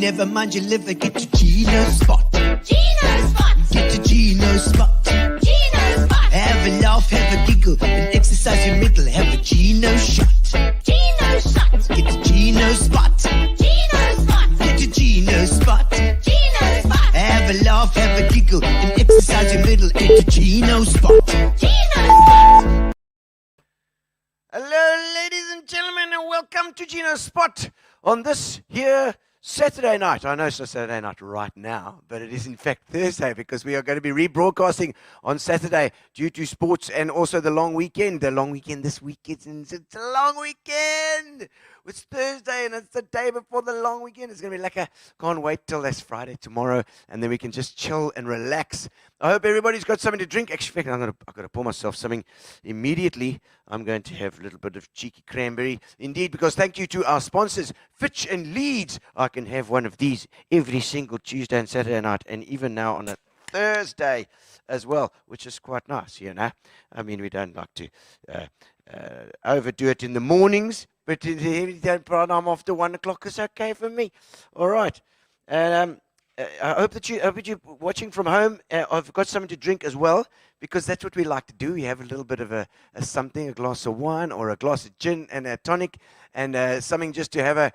never mind your liver, get to Gino Spot. Gino Spot. Get to Gino Spot. Gino Spot. Have a laugh, have a giggle, and exercise your middle. Have a Gino shot. Gino shot. Get to Gino Spot. Gino Spot. Get to Gino Spot. Gino Spot. Have a laugh, have a giggle, and exercise your middle. Get to Gino Spot. Gino Spot. Hello, ladies and gentlemen, and welcome to Gino Spot on this here Saturday night. I know it's not Saturday night right now, but it is in fact Thursday because we are going to be rebroadcasting on Saturday due to sports and also the long weekend. The long weekend this weekend, it's a long weekend. It's Thursday and it's the day before the long weekend. It's going to be like can't wait till that's Friday tomorrow, and then we can just chill and relax. I hope everybody's got something to drink. Actually, I've got to pour myself something immediately. I'm going to have a little bit of cheeky cranberry. Indeed, because thank you to our sponsors, Fitch and Leeds. I can have one of these every single Tuesday and Saturday night, and even now on a Thursday as well, which is quite nice, you know. I mean, we don't like to overdo it in the mornings, but in the evening program after 1 o'clock is okay for me. All right. And I hope that you're watching from home. I've got something to drink as well, because that's what we like to do. We have a little bit of a something, a glass of wine or a glass of gin and a tonic, and something just to have a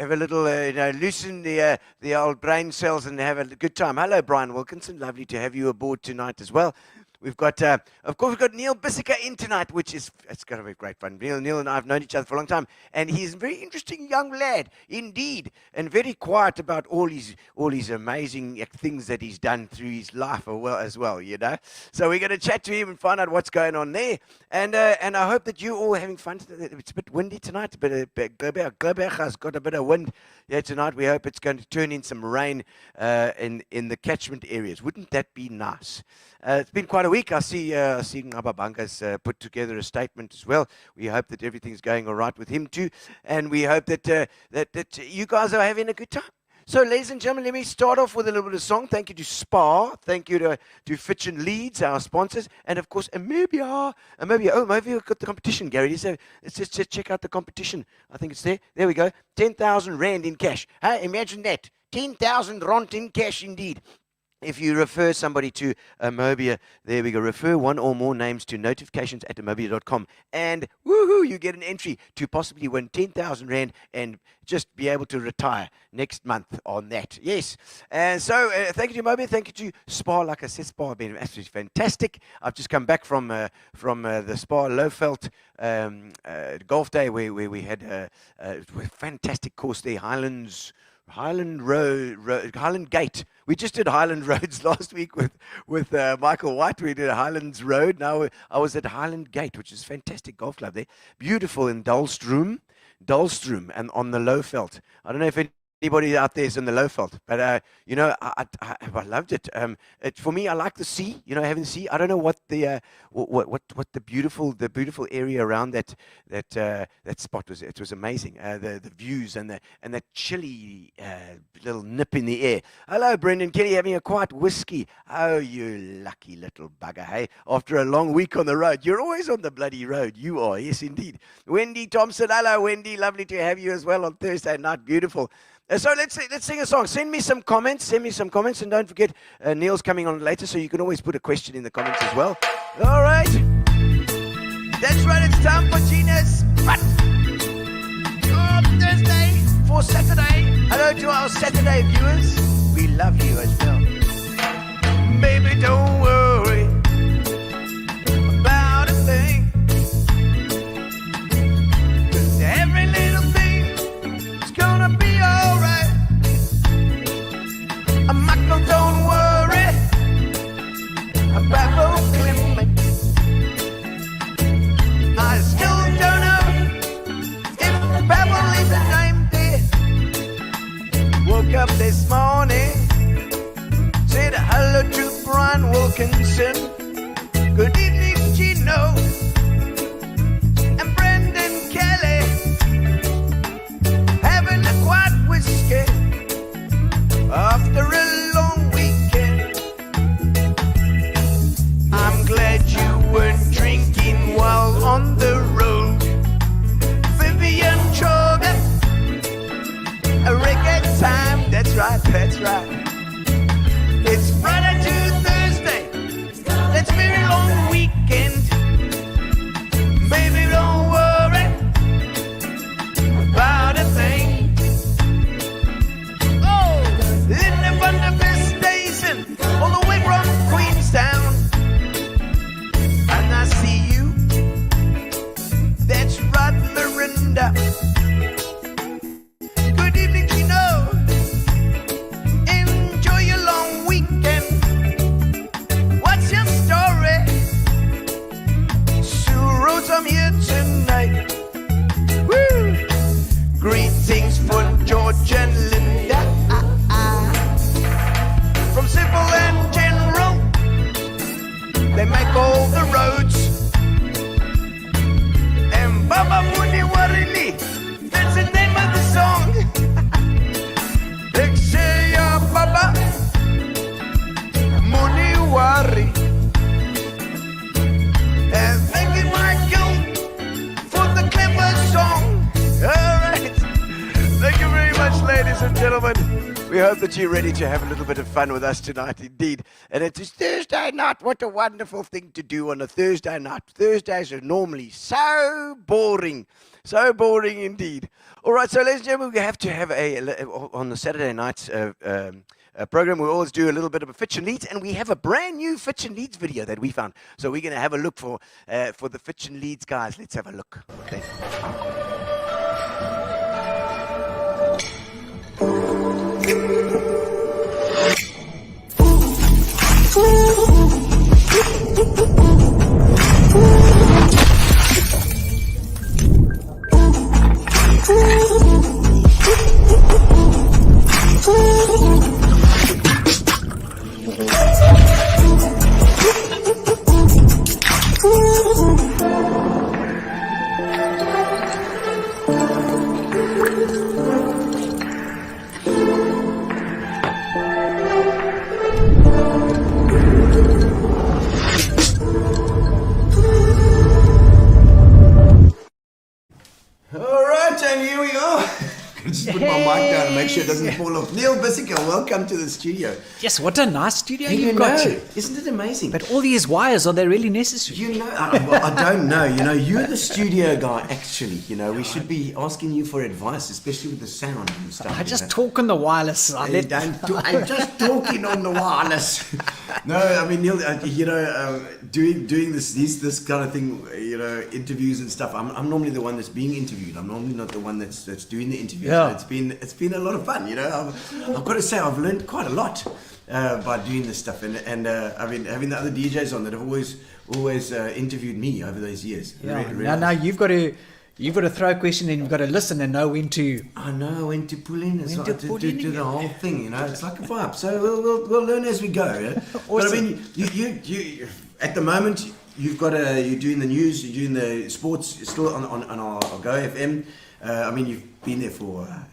little, loosen the old brain cells and have a good time. Hello, Brian Wilkinson. Lovely to have you aboard tonight as well. We've got, of course, we've got Neil Bisseker in tonight, it's going to be great fun. Neil and I have known each other for a long time, and he's a very interesting young lad, indeed, and very quiet about all his amazing things that he's done through his life as well, you know. So we're going to chat to him and find out what's going on there, and I hope that you're all having fun. It's a bit windy tonight, but Globach has got a bit of wind here tonight. We hope it's going to turn in some rain in the catchment areas. Wouldn't that be nice? It's been quite a week. I see Ngababanga's put together a statement as well. We hope that everything's going all right with him too, and we hope that you guys are having a good time. So, ladies and gentlemen, let me start off with a little bit of song. Thank you to Spa. Thank you to Fitch and Leeds, our sponsors, and of course, maybe we've got the competition, Gary. Let's just check out the competition. I think it's there. There we go. 10,000 rand in cash. Hey, imagine that. 10,000 rand in cash, indeed. If you refer somebody to Amobia, there we go. Refer one or more names to notifications@amobia.com, and woohoo, you get an entry to possibly win 10,000 rand and just be able to retire next month on that. Yes. And so thank you to Amobia. Thank you to Spa. Like I said, Spa have been absolutely fantastic. I've just come back from the Spa Lowveld golf day where we had a fantastic course there, Highland Gate. We just did Highland Roads last week with Michael White. We did Highlands Road. Now I was at Highland Gate, which is a fantastic golf club there. Beautiful in Dullstroom, and on the Lowveld. I don't know if anybody out there is in the Lowveld, but I loved it. For me, I like the sea. You know, having the sea. I don't know what the what the beautiful area around that spot was. It was amazing. The views and that chilly little nip in the air. Hello, Brendan Kelly, having a quiet whiskey. Oh, you lucky little bugger, hey! After a long week on the road, you're always on the bloody road. You are, yes, indeed. Wendy Thompson. Hello, Wendy. Lovely to have you as well on Thursday night. Beautiful. So let's sing a song. Send me some comments, and don't forget Neil's coming on later, so you can always put a question in the comments as well. All right, that's right. It's time for Gino's Spot. Thursday for Saturday. Hello to our Saturday viewers. We love you as well. Baby, don't worry about a thing. 'Cause every little thing is gonna be alright. Michael, don't worry about upliftment. I still don't know if Babel is a name there. Woke up this morning, said hello to Brian Wilkinson. Good evening, Gino and Brendan Kelly, having a quiet whiskey after a long weekend. I'm glad you weren't drinking while on the road. Vivian Choga, a reggae time hope that you're ready to have a little bit of fun with us tonight, indeed. And it is Thursday night. What a wonderful thing to do on a Thursday night. Thursdays are normally so boring. So boring indeed. All right, so ladies and gentlemen, we have to have on the Saturday nights program, we always do a little bit of a Fitch and Leads, and we have a brand new Fitch and Leads video that we found. So we're going to have a look for the Fitch and Leads guys. Let's have a look. Okay. Just put my mic down and make sure it doesn't fall off. Neil Bisseker, welcome to the studio. Yes, what a nice studio Hey, you've got. Isn't it amazing? But all these wires, are they really necessary? You know, I don't know. You know, you're the studio guy, actually. You know, we should be asking you for advice, especially with the sound and stuff. I just talk on the wireless. I'm just talking on the wireless. No, I mean, Neil, doing this kind of thing, interviews and stuff. I'm normally the one that's being interviewed. I'm normally not the one that's doing the interview. Yeah. So it's been a lot of fun. I've got to say I've learned quite a lot by doing this stuff, and I mean having the other DJs on that have always interviewed me over those years. Yeah. Now you've got to throw a question and you've got to listen and know when to. I know when to pull in as well, to do the whole thing. It's like a vibe. So we'll learn as we go. Yeah? Awesome. But I mean, you at the moment you're doing the news, you're doing the sports still on our AlgoaFM. I mean, you've been there for a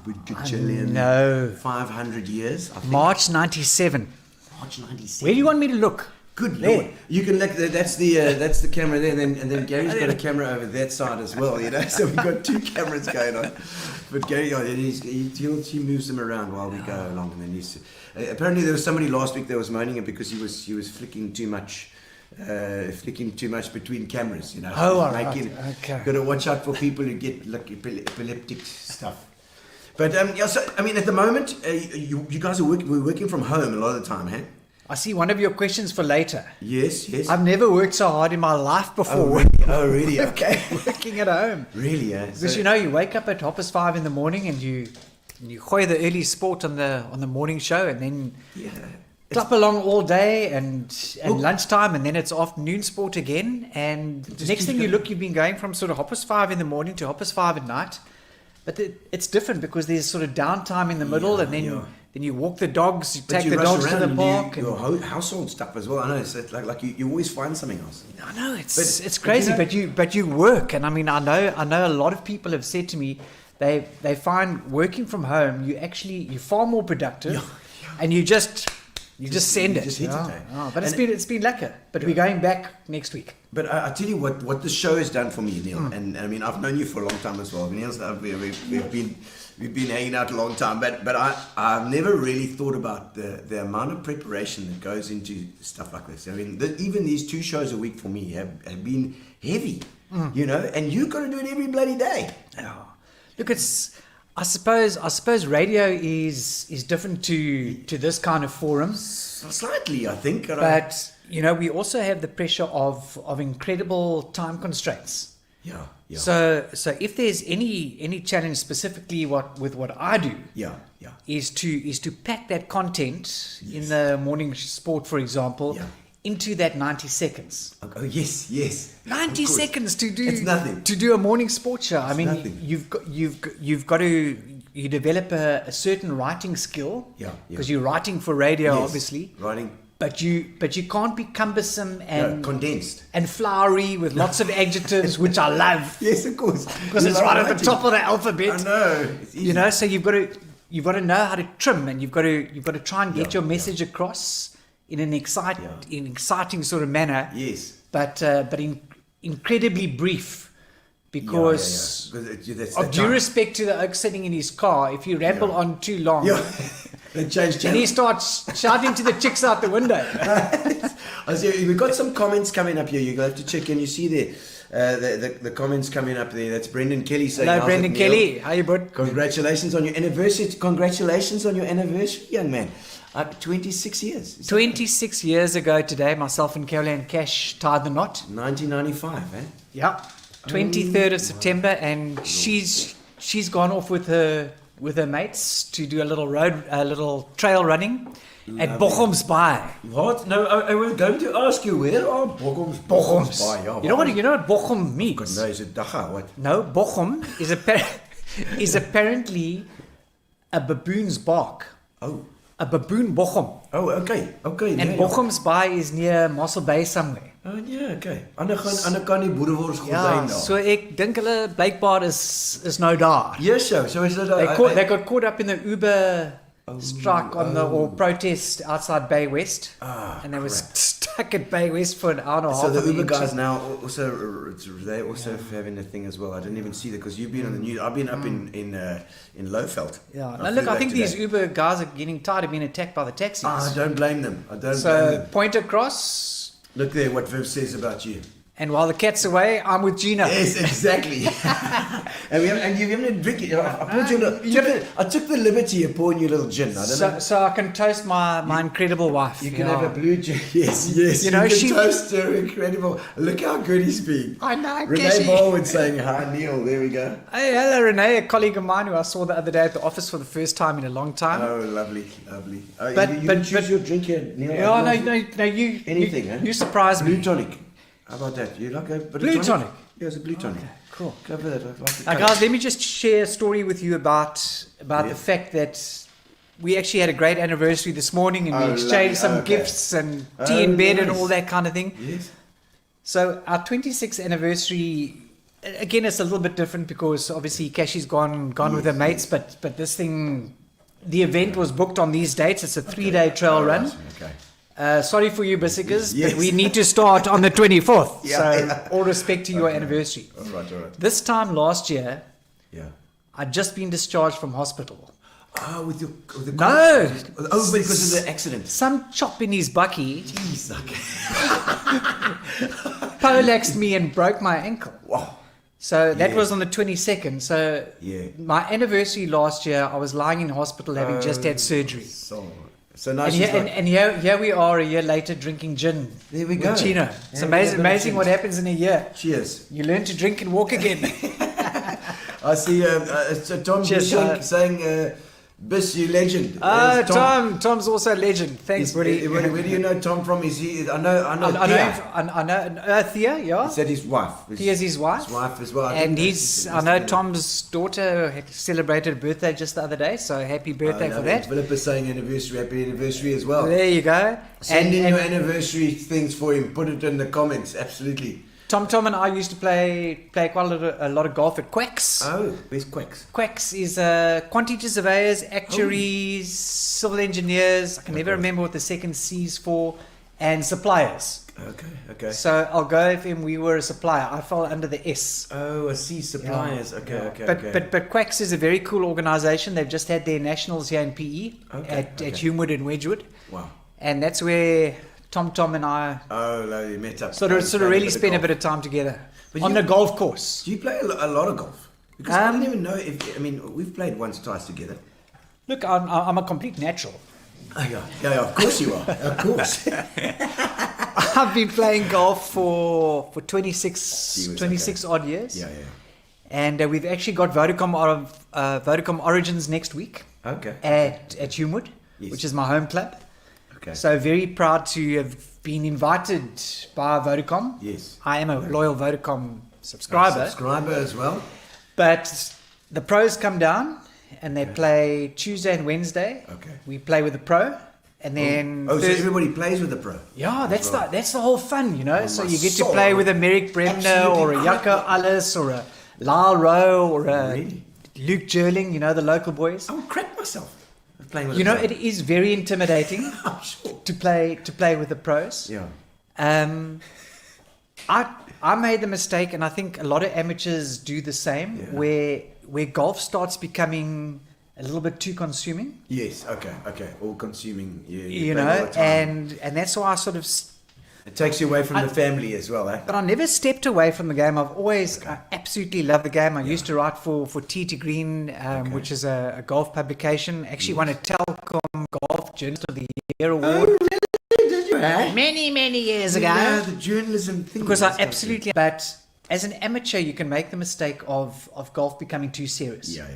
good chillion 500 years. I think. March 97. March 97. Where do you want me to look? Good There. Lord. You can look. That's the camera there, and then Gary's got a camera over that side as well. So we've got two cameras going on. But Gary, he moves them around while we go along, and then apparently there was somebody last week that was moaning it because he was flicking too much between cameras. Oh, all right. Okay. Got to watch out for people who get like epileptic stuff. But so I mean, at the moment, you guys we're working from home a lot of the time, hey? I see one of your questions for later. Yes. I've never worked so hard in my life before. Oh, really? Okay. Working at home. Really, yeah. Because you wake up at 5:30 in the morning and you gooi the early sport on the morning show, and then clap along all day and lunchtime, and then it's afternoon sport again. And next thing you've been going from sort of 5:30 in the morning to 5:30 at night. But it's different because there's sort of downtime in the middle, and then you walk the dogs, you take the dogs to the park. Your household stuff as well. I know it's like you always find something else. I know it's crazy, but you work, and I mean I know a lot of people have said to me they find working from home you're far more productive, and you just send it. Just hit it. But it's been lekker. But we're going back next week. But I tell you what the show has done for me, Neil, and I mean I've known you for a long time as well. Neil's we've been hanging out a long time, but I've never really thought about the amount of preparation that goes into stuff like this. I mean, even these 2 shows a week for me have been heavy, and you've got to do it every bloody day. Oh. Look, I suppose radio is different to this kind of forum. Slightly, I think. But we also have the pressure of incredible time constraints. Yeah. So if there's any challenge specifically with what I do, is to pack that content in the morning sport, for example, into that 90 seconds. Oh yes. 90 seconds to do. It's nothing. To do a morning sports show. I mean, nothing. you've got to develop a certain writing skill. Because you're writing for radio, obviously. Writing. But you can't be cumbersome and condensed and flowery with lots of adjectives, which I love. Yes, of course. Because it's right at the top of the alphabet. I know. It's easy. So you've got to know how to trim, and you've got to try and get your message across in an exciting sort of manner. Yes. But incredibly brief. because That's of the due time. respect to the oak sitting in his car, if you ramble on too long, Yeah. They changed and he starts shouting to the chicks out the window. I see, we've got some comments coming up here. You'll have to check in. You see there, the comments coming up there. That's Brendan Kelly saying, Hello, "How's Brendan it, Neil? Kelly. How you, bud? Congratulations on your anniversary. Congratulations on your anniversary, young man. 26 years. Is that 26 years ago today, myself and Caroline Cash tied the knot. 1995, eh? Yeah. 23rd of September, and she's gone off with her mates to do a little trail running at Bochum's Bay. What? No, I was going to ask you, where are Bochum's? Bochum's. Yeah, You know what Bochum means? No, is it Dacha? What? No, Bochum is apparently a baboon's bark. Oh. A baboon Bochum. Oh, okay. And yeah, Bochum's Bay is near Mossel Bay somewhere. Oh, yeah, okay. Ander kan nie boerewors goed Ja, zijn so ek dink hulle blykbaar is nou daar. Yes, so is it... They got caught up in the Uber strike or protest outside Bay West, and they were stuck at Bay West for an hour and a half. So the on Uber guys engine. now they also having a thing as well. I didn't even see that because you've been on the news. I've been up in Lowveld. Yeah, I now flew look, I back think today. these Uber guys are getting tired of being attacked by the taxis. I don't blame them. I don't blame So them. point across, Look there, what Viv says about you. and while the cat's away, I'm with Gino. Yes, exactly. and you haven't a drink. I took the liberty of pouring you a little gin. I don't know. So I can toast my incredible wife. You can have a blue gin. Yes. You know, can she- toast her incredible. Look how good he's been. I know, Renee Cassie. Baldwin saying hi, Neil. There we go. Hey, hello, Renee, a colleague of mine who I saw the other day at the office for the first time in a long time. Oh, lovely. Oh, But- you but- choose but- your drink here, Neil. Yeah, no, you Anything, you, eh? you surprised Blue me. tonic. How about that? You like a bit Blue of tonic? Yeah, it's a blue tonic. Cool. Go for that. I like the Now, colour. guys, let me just share a story with you about Yeah. the fact that we actually had a great anniversary this morning, and Oh, we exchanged lovely. some Okay. gifts and tea in bed and nice. all that kind of thing. Yes. So our 26th anniversary, again, it's a little bit different because obviously Cashy's gone with her mates, but this thing, the event was booked on these dates. It's a 3-day trail All run. right, Okay. Sorry for you, Bissekers, Yes. but we need to start on the 24th. Yeah, so yeah. all respect to your anniversary. All right. This time last year, Yeah. I'd just been discharged from hospital. Oh, with the No. Oh, because of the accident. Some chop in his bucky Jeez, okay. poleaxed me and broke my ankle. Wow. So that Yeah. was on the 22nd. So Yeah. my anniversary last year, I was lying in hospital having just had surgery. So now And, she's here, like, and here we are a year later drinking gin. There we with go. Gino. It's Yeah, amazing yeah, what happens in a year. cheers. You learn to drink and walk again. I see so Tom Cheers, Bishank saying, Biss, you legend. Tom's also a legend. Thanks, buddy. Where do you know Tom from? Is he? I know I know, Thea. I know Thea, yeah. Is that his wife? Thea's his wife. His wife as well. And I know Tom's daughter had celebrated a birthday just the other day, so happy birthday for that. Philip is saying happy anniversary as well. There you go. Send in And your anniversary things for him. Put it in the comments. Absolutely. Tom and I used to play quite a lot of golf at Quacks. Oh, where's Quacks? Quacks is quantity surveyors, actuaries, civil engineers. I can never remember what the second C's for, and suppliers. Okay. So AlgoaFM, we were a supplier. I fell under the S. Oh, I see. Suppliers. Okay. But Quacks is a very cool organisation. They've just had their nationals here in PE at Humewood and Wedgwood, Wow. and that's where Tom and I Oh, you met up. sort of really spent a bit of time together But on you- the golf course. Do you play a lot of golf? Because I didn't even know if. I mean, we've played once, twice together. Look, I'm a complete natural. Oh, yeah. Of course you are. Of course. I've been playing golf for 26 odd years. Yeah. And we've actually got Vodacom Origins next week Okay. at Humewood, Yes. which is my home club. Okay. So very proud to have been invited by Vodacom. Yes. I am a loyal Vodacom subscriber. Subscriber as well. But the pros come down and they play Tuesday and Wednesday. Okay. We play with the pro. And then So everybody plays with the pro. yeah, that's the whole fun, you know. Oh, so my you get to soul. play with a Merrick Bremner Absolutely or a Jaco crap. Alles or a Lyle Rowe or a Really? Luke Jerling, you know, the local boys. I would crap myself playing with You the know, pro. it is very intimidating I'm sure. to play with the pros. Yeah. I made the mistake, and I think a lot of amateurs do the same, where golf starts becoming a little bit too consuming. Yes, okay. All consuming. Yeah, You know, and that's why I sort of. It takes you away from the family as well, eh? But I never stepped away from the game. I've always I absolutely loved the game. I used to write for Tee to Green, which is a golf publication. Actually won a Telcom Golf Journalist of the Year award. Oh, really? Did you, eh? Many years ago. Yeah, the journalism thing. Because I absolutely. But as an amateur, you can make the mistake of golf becoming too serious. Yeah.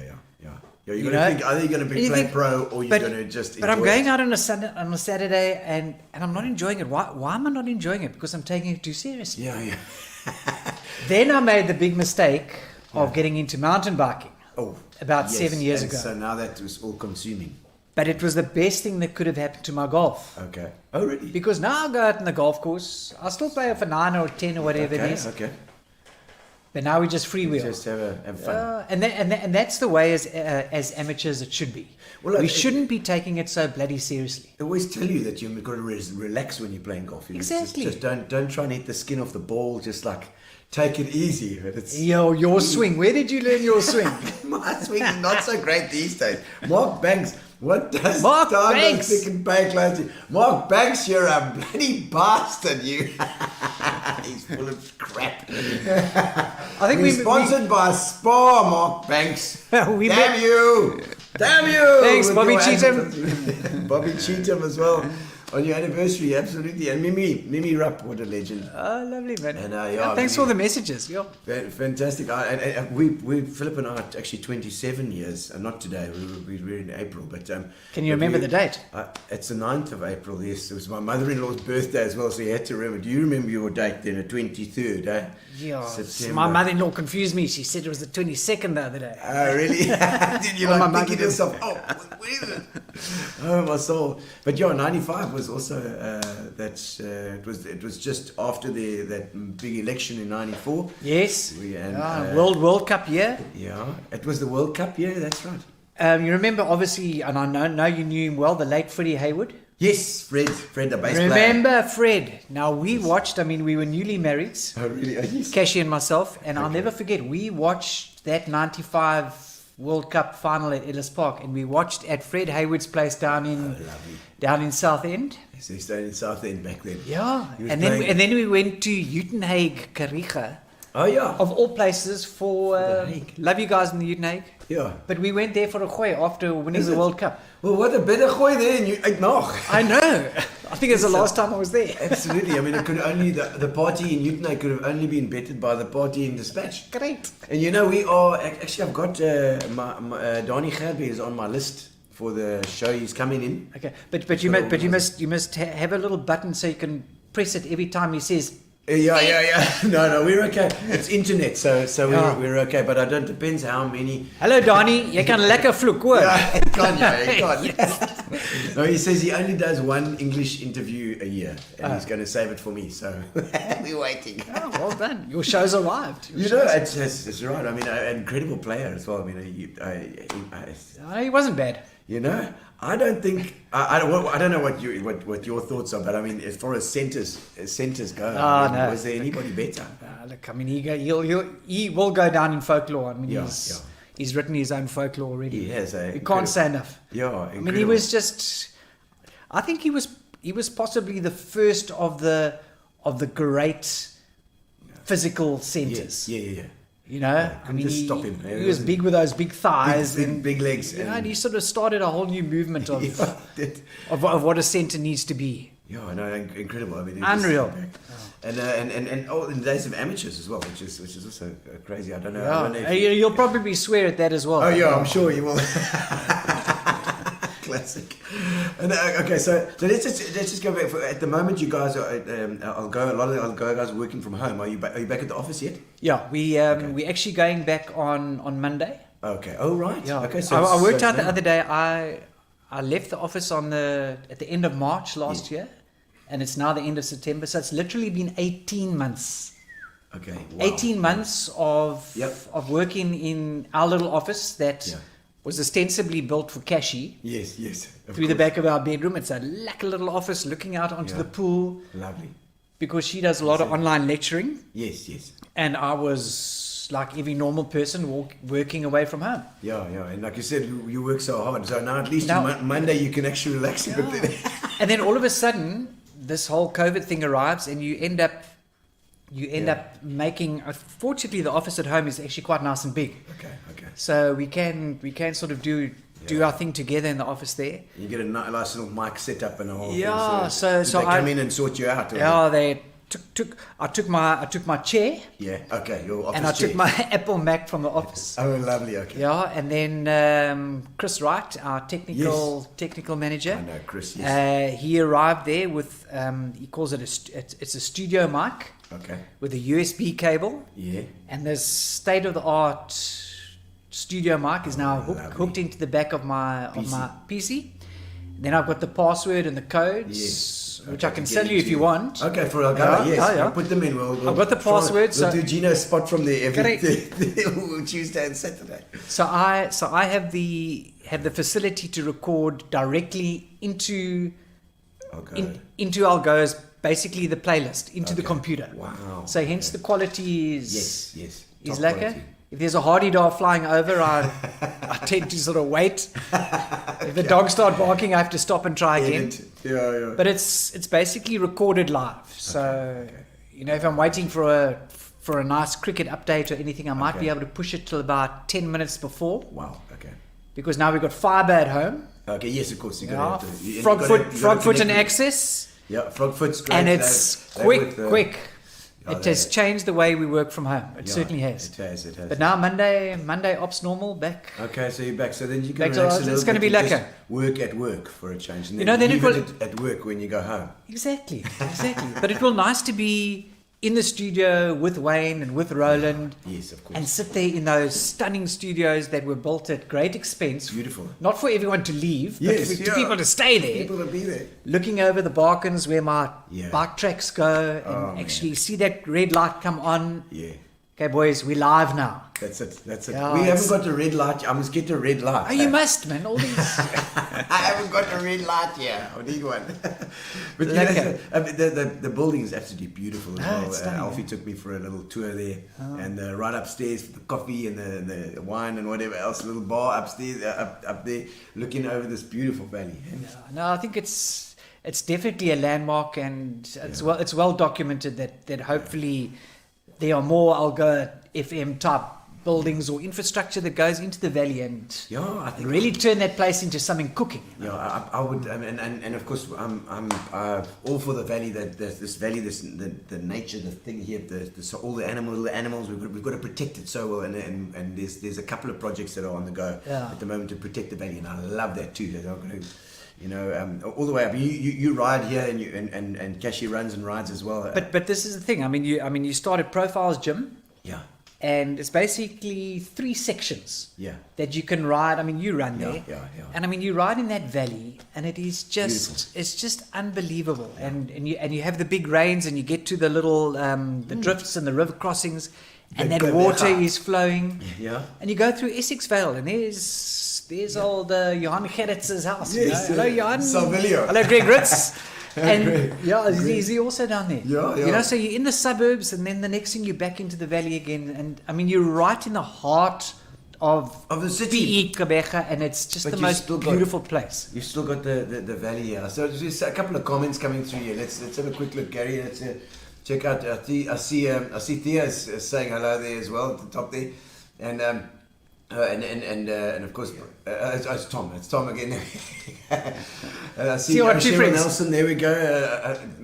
You're going to think either you're going to be play pro or you're going to just. But I'm going out on a Saturday and I'm not enjoying it. Why am I not enjoying it? Because I'm taking it too seriously. Yeah. Then I made the big mistake of getting into mountain biking. Oh, about 7 years and ago. So now that was all consuming. But it was the best thing that could have happened to my golf. Okay. Oh, really? Because now I go out on the golf course. I still play for 9 or 10 or whatever it is. Okay. But now we just freewheel. Just have fun. And that's the way as amateurs it should be. Well, we shouldn't be taking it so bloody seriously. They always tell you that you've got to relax when you're playing golf. Exactly. Just don't try and hit the skin off the ball. Just like take it easy. But it's your swing. Where did you learn your swing? My swing is not so great these days. Mark Banks. What does Mark Banks? Pay close to? Mark Banks, you're a bloody bastard, you. He's full of crap. I think we're sponsored by Spa, Mark Banks. Damn you! Thanks, With Bobby your Cheatham. Bobby Cheatham as well. On your anniversary, absolutely. And Mimi Rupp, what a legend. Oh, lovely, man. And, thanks for the messages. Yeah. Fantastic. We Philip and I are actually 27 years, and not today, we're in April. But can you remember the date? It's the 9th of April, yes. It was my mother-in-law's birthday as well, so you had to remember. Do you remember your date then, the 23rd, eh? Yeah. September. My mother-in-law confused me. She said it was the 22nd the other day. Oh, really? Did you like thinking to yourself, what is it? Oh, my soul. But yeah, 95 was also, it was just after that big election in 94. Yes. World Cup year. Yeah, it was the World Cup year, that's right. You remember, obviously, and I know you knew him well, the late Freddie Hayward. Yes, Fred, the bass player. Remember Fred. Now, we watched, we were newly married. Oh, really? Oh, yes. Cashy and myself, and I'll never forget, we watched that 95 World Cup final at Ellis Park, and we watched at Fred Hayward's place down in Southend. So he stayed in Southend back then. Yeah, and then we went to Uitenhage, Kariga. Oh, yeah. Of all places for The Hague. love you guys in the Uitenhage. Yeah. But we went there for a gooi after winning the World Cup. Well, what a better gooi there in Uitenhage. I know. I think it's the last time I was there. Absolutely. It could only the party in Uitenhage could have only been bettered by the party in Dispatch. Great. And we are actually, I've got Donnie Gerbe is on my list for the show. He's coming in. Okay, but you must have a little button so you can press it every time he says. Yeah. No, we're okay. It's internet, so we're okay. But I don't. Depends how many. Hello, Donnie. You can lekker vloek hoor. Yeah, can't. No, he says he only does one English interview a year, and he's going to save it for me. So we're waiting. Oh, well done. Your show's arrived. It's right. An incredible player as well. He wasn't bad. I don't think I don't know what your thoughts are, but as far as centers go, no. Was there anybody better? Look, he will go down in folklore. He's written his own folklore already. He has. You can't say enough. Yeah, incredible. He was just. I think he was possibly the first of the great physical centers. Yeah. Just stop him. He was big with those big thighs, big legs, and he sort of started a whole new movement of what a centre needs to be. Yeah, no, incredible. Unreal. And in the days of amateurs as well, which is also crazy. I don't know. Yeah. I don't know You'll probably swear at that as well. Oh yeah, I'm sure you will. Classic. And, okay, so let's just go back. At the moment, you guys are. A lot of the Algoa guys are working from home. Are you back at the office yet? Yeah, we're actually going back on Monday. Okay. Oh right. Yeah. Okay. So I worked out the other day. I left the office at the end of March last year, and it's now the end of September. So it's literally been 18 months. Okay. Wow. 18 months of working in our little office that was ostensibly built for Cashy. Yes. Through the back of our bedroom. It's a little office looking out onto the pool. Lovely. because she does a lot of online lecturing, Yes, yes. and I was like every normal person working away from home. Yeah. And like you said, you work so hard. So now at least Now- Monday you can actually relax a bit. And then all of a sudden, this whole COVID thing arrives, and you end up making. Fortunately, the office at home is actually quite nice and big, Okay. so we can sort of do our thing together in the office there. You get a nice little mic set up and a whole Yeah, thing. so did they come in and sort you out? Or Yeah, they I took my chair, Yeah. Okay. Your office and I chair. took my Apple Mac from the office. Oh, lovely. Okay. Yeah, and then Chris Wright, our technical manager. I know Chris. Yes. He arrived there with he calls it it's a studio mic Okay. with a USB cable, Yeah. and this state of the art studio mic is now lovely. hooked into the back of my PC. Then I've got the password and the codes, Yes. which Okay, I can to tell get you if into- you want. Okay, for Algoa, yes. yeah. We'll put them in. We'll I've got the password, We'll so- do Gino's spot from there every Correct. Tuesday and Saturday. So I have the facility to record directly into Okay. into Algoa's, basically the playlist into the Okay. computer. Wow. So hence the quality is Yes. is Top lekker. quality. If there's a hardy dog flying over, I tend to sort of wait. If the dogs start barking, I have to stop and try again. Yeah. But it's basically recorded live. So if I'm waiting for a nice cricket update or anything, I might be able to push it till about 10 minutes before, Wow. Okay. because now we've got fibre at home. Okay. Yes, of course. You Yeah, got to Frogfoot and access, Yeah, Frogfoot's great. and it's They quick. Oh, It has changed the way we work from home. It certainly has. It has. But now Monday ops normal back. Okay, so you're back. So then you can Back to relax a it's little gonna bit be and lekker. just work at work for a change. And Then it will at work when you go home. Exactly. But it will nice to be in the studio with Wayne and with Roland. Yes, of course. And sit there in those stunning studios that were built at great expense. Beautiful. Not for everyone to leave, Yes, but for people to stay there. People to be there. Looking over the balcons where my Yeah. bike tracks go, and actually see that red light come on. Yeah. Okay, boys, we're live now. That's it. Yeah, We it's- haven't got the red light. I must get the red light. Oh, you must, man. All these. I haven't got the red light here. I need one. But Lekker. the building is absolutely beautiful as well. it's stunning, Alfie took me for a little tour there, and right upstairs for the coffee and the wine and whatever else, a little bar upstairs, up there, looking over this beautiful valley. No, I think it's definitely a landmark, and it's well documented that hopefully there are more Algoa FM type buildings or infrastructure that goes into the valley and I think really turn that place into something cooking. Yeah, I would, and of course, I'm all for the valley. That this valley, the nature, the thing here, all the animals. We've got to protect it so well. And there's a couple of projects that are on the go at the moment to protect the valley, and I love that too. That I'm going to, all the way up. You ride here, and Kashi runs and rides as well. But this is the thing. I mean, you started Profiles Gym. Yeah. And it's basically 3 sections that you can ride. I mean, you run there, Yeah. and I mean, you ride in that valley, and it is just Beautiful. it's just unbelievable. And you have the big rains, and you get to the little the drifts and the river crossings, and that water is flowing. Yeah. And you go through Essex Vale, and there's old Johan Gerrits's house. Yes, Hello, Johan. Salvilio. Hello, Greg Ritz. And Greg. is he also down there? Yeah. So you're in the suburbs, and then the next thing you're back into the valley again. And I mean, you're right in the heart of the city. PE Gqeberha, and it's just But the you've most still got- beautiful place. You've still got the valley here. So there's a couple of comments coming through here. Let's have a quick look, Gary. Let's check out. I see Thea is saying hello there as well at the top there, and of course it's Tom. It's Tom again. And I see what two Cheryl friends. Nelson. There we go.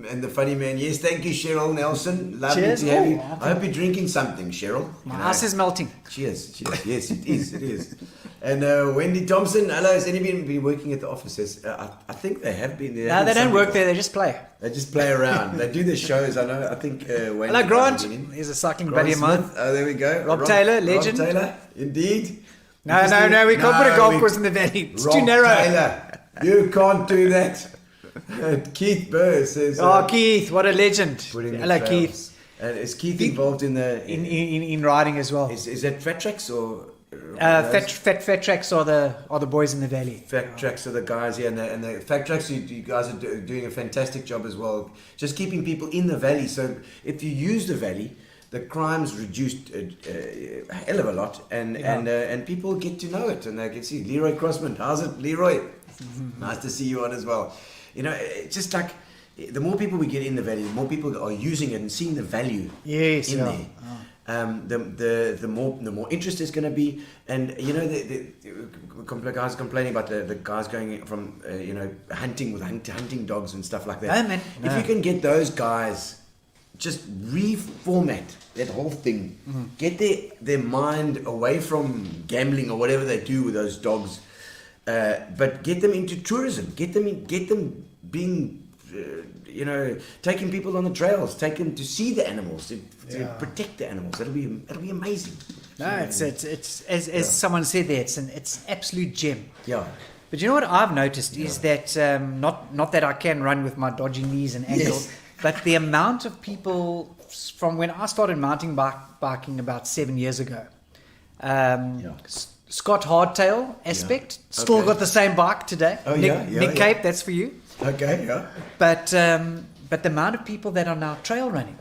And the funny man. Yes, thank you, Cheryl Nelson. Lovely Cheers. to have Oh, you. I hope you're drinking something, Cheryl. My ice is melting. Cheers. Yes, it is. And Wendy Thompson, hello. Has anybody been working at the offices? I think they have been there. No, they don't work there. They just play. They just play around. They do their shows. I know. I think Wendy. Hello, Grant. has been in. He's a cycling Grant buddy of mine. Smith. Oh, there we go. Rob Taylor, legend. Rob Taylor, indeed. No, we can't put a golf course in the valley. It's Rob too narrow. Taylor, you can't do that. Keith Burr says. Oh, Keith, what a legend. put in the Hello, trails. Keith. And is Keith involved in the? In riding as well. Is that Fat Tracks or? Fat tracks are the boys in the valley. Fact tracks are the guys here, and the fact tracks, you guys are doing a fantastic job as well. Just keeping people in the valley. So if you use the valley, the crime's reduced a hell of a lot, and people get to know it, and they can see Leroy Crossman. How's it, Leroy? Nice to see you on as well. You know, it's just like the more people we get in the valley, the more people are using it and seeing the value in there. The more interest there's going to be, and you know the guys complaining about the guys going from hunting with hunting dogs and stuff like that. No, man. If you can get those guys, just reformat that whole thing, get their mind away from gambling or whatever they do with those dogs, but get them into tourism, get them being. Taking people on the trails, take them to see the animals, to protect the animals. That'll be amazing. No, it's as someone said there, it's absolute gem. Yeah. But you know what I've noticed is that not that I can run with my dodgy knees and ankles, but the amount of people from when I started mountain biking about 7 years ago. Scott Hardtail Aspect still got the same bike today. Oh, Nick Cape, that's for you. Okay, yeah. But the amount of people that are now trail running,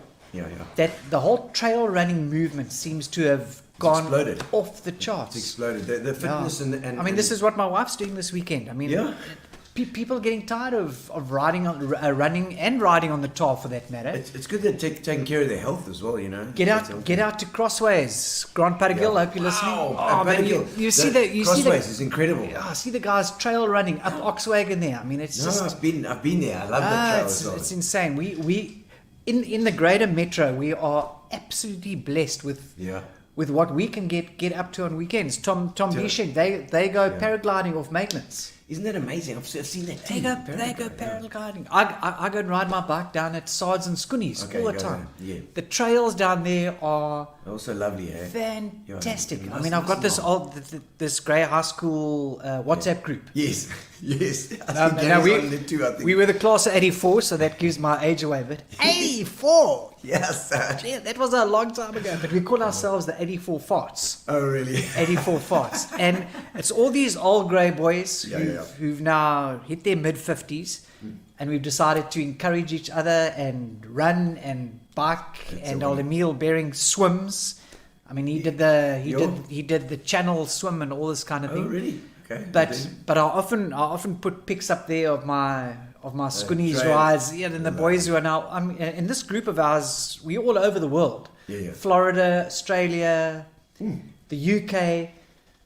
that the whole trail running movement seems to have gone exploded. Off the charts. It's exploded. The fitness and I mean, this is what my wife's doing this weekend. I mean, people are getting tired of riding on, running and riding on the tar for that matter. It's good they're taking care of their health as well, you know. Get out to Crossways, Grand Paragill. I hope you're listening. Oh, man, you see the Crossways is incredible. I see the guys trail running up Oxwagon there. I mean, it's just. I've been there. I love that trail as well. It's insane. We in the greater metro, we are absolutely blessed with what we can get up to on weekends. Tom Bishing, they go paragliding off Maitlands. Isn't that amazing? I've seen that too. They go paragliding. I go and ride my bike down at Sards and Scoonies all the time. The trails down there are also lovely, eh? Fantastic. I mean, I've got this grey high school WhatsApp group. Yes. We were the class of 84, so that gives my age away a bit. 84! Yes. Yeah, that was a long time ago, but we call ourselves the 84 farts. Oh, really? 84 farts. And it's all these old grey boys who've now hit their mid-50s, and we've decided to encourage each other and run and bike. And old Emil Bering swims. I mean, he did the channel swim and all this kind of thing. Oh, really? Okay. But I often put pics up there of my Scoonies rides. Yeah, and the boys who are now in this group of ours, we're all over the world. Florida, Australia, the UK,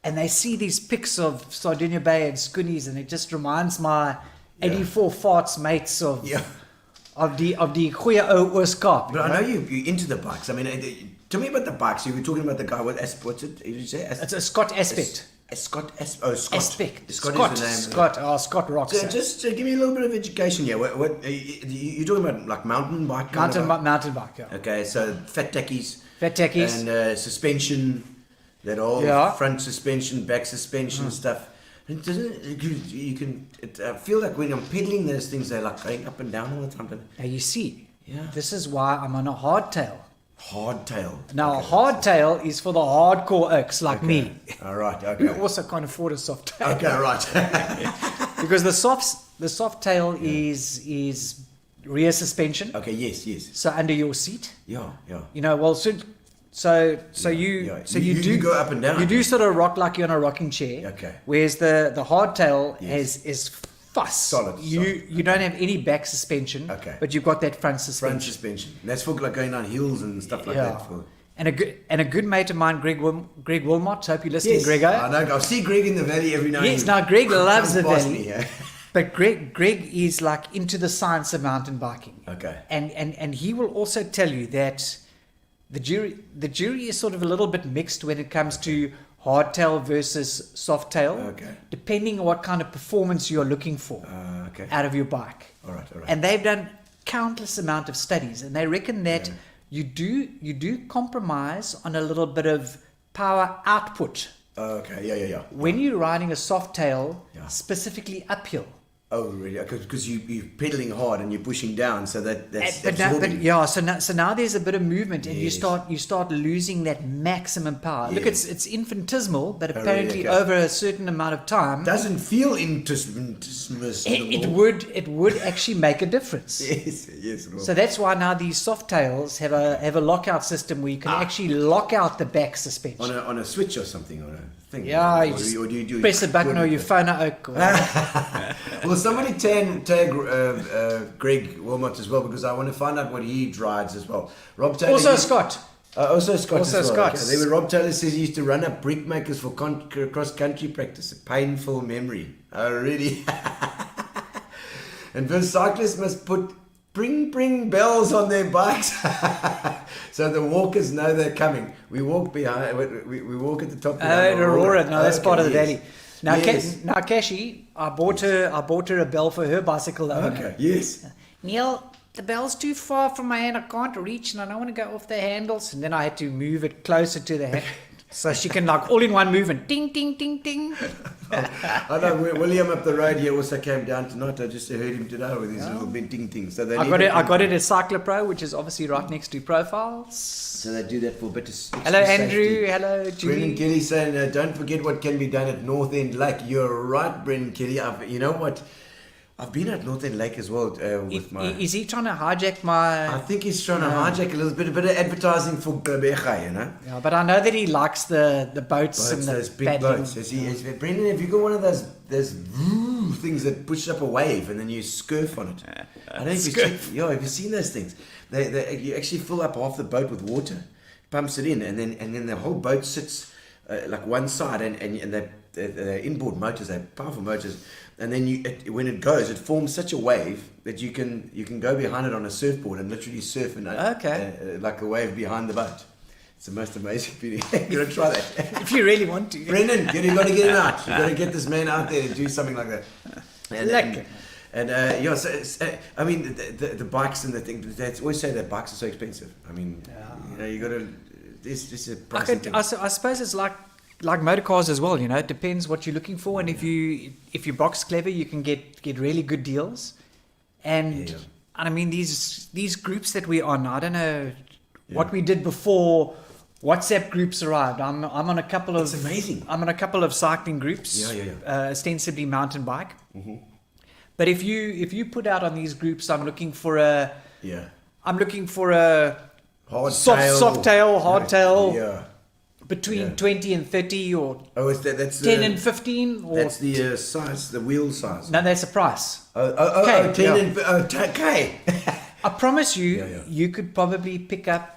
and they see these pics of Sardinia Bay and Scoonies, and it just reminds my 84 farts mates of the goeie ou Ooskaap. But I know you're into the bikes. I mean, tell me about the bikes. You were talking about the guy with what's it? Did you say? It's a Scott Aspect. Scott. Aspect. Scott is the name. Scott rocks. So just give me a little bit of education here. What you're talking about, like mountain bike? Mountain bike. Yeah. Okay, so fat tackies. And suspension, that all front suspension, back suspension stuff. And I feel like when I'm pedaling those things, they're like going up and down all the time. Now you see, this is why I'm on a hardtail. Hardtail. Now, a hardtail is for the hardcore oaks like me. All right. Okay. Who also can't afford a soft tail. Okay. Right. Because the soft tail is rear suspension. Okay. Yes. So under your seat. Yeah. You know, well, so you go up and down. You do sort of rock like you're on a rocking chair. Okay. Whereas the hardtail is fuss. Solid. You don't have any back suspension. Okay. But you've got that front suspension. Front suspension. And that's for like going down hills and stuff like that. And a good mate of mine, Greg Wilmot. Hope you're listening, Grego. I know. I see Greg in the valley every night. Yes. Now Greg loves the valley. Me, But Greg is like into the science of mountain biking. Okay. And he will also tell you that the jury is sort of a little bit mixed when it comes to hardtail versus softtail, depending on what kind of performance you're looking for out of your bike. All right. And they've done countless amount of studies, and they reckon that you do compromise on a little bit of power output. Okay. Yeah. When you're riding a softtail, specifically uphill. Oh, really? Because you're pedaling hard and you're pushing down, so that's But absorbing. yeah, so now there's a bit of movement, and Yes. you start losing that maximum power. Look, Yes. it's infinitesimal, but Oh, really? apparently Okay. over a certain amount of time, Doesn't feel it would actually make a difference. Yes. Rob. So that's why now these soft tails have a lockout system where you can actually lock out the back suspension. on a switch or something, or a thing. Yeah, or you just do you press a button or your phone oak. Well, somebody tag Greg Wilmot as well, because I want to find out what he rides as well. Rob Taylor. Also Scott. Also Scott. Also as well. Scott. Okay. There, Rob Taylor says he used to run up brickmakers for cross country practice. A painful memory. Oh, really? And those cyclists must put bring bells on their bikes so the walkers know they're coming. We walk behind. We walk at the top. Oh, Aurora. No, that's part of the yes. valley. Now, Yes. now, Kashi, I bought her a bell for her bicycle. Okay. Yes. Neil, the bell's too far from my hand. I can't reach, and I don't want to go off the handles. And then I had to move it closer to the hand, so she can like all in one movement. Ding, ding, ding, ding. I know William up the road here also came down tonight. I just heard him today with his little bit ding thing. So they I got it at Cycler Pro, which is obviously right next to Profiles. So they do that for a bit of Hello, extra Andrew. safety. Hello, Brendan Julie. Kelly saying, don't forget what can be done at North End Lake. You're right, Brendan Kelly. You know what? I've been at North End Lake as well with my... Is he trying to hijack my? I think he's trying to hijack a bit of advertising for Becha, you know? Yeah, but I know that he likes the boats and Boats, the those big paddling. boats. Brendan, have you got one of those things that push up a wave and then you scurf on it? I don't know if have you seen those things? You actually fill up half the boat with water, pumps it in, and then the whole boat sits like one side, and they're inboard motors, they're powerful motors, and then when it goes, it forms such a wave that you can go behind it on a surfboard and literally surf like a wave behind the boat. It's the most amazing feeling. You're gonna try that. If you really want to. Brendan, you got to get him out. You got to get this man out there to do something like that. I mean, the bikes and the thing. They always say that bikes are so expensive. I mean, you got to. This is a pricey thing. I suppose it's like motor cars as well. You know, it depends what you're looking for, and if you box clever, you can get really good deals. And I mean, these groups that we're on, I don't know what we did before WhatsApp groups arrived. I'm on a couple of. It's amazing. I'm on a couple of cycling groups. Ostensibly mountain bike. Mm-hmm. But if you put out on these groups, I'm looking for a soft tail, hardtail. Between 20 and 30, or that's 10 and 15, or that's the size, the wheel size. no, that's a price. 10 and K. I promise you, you could probably pick up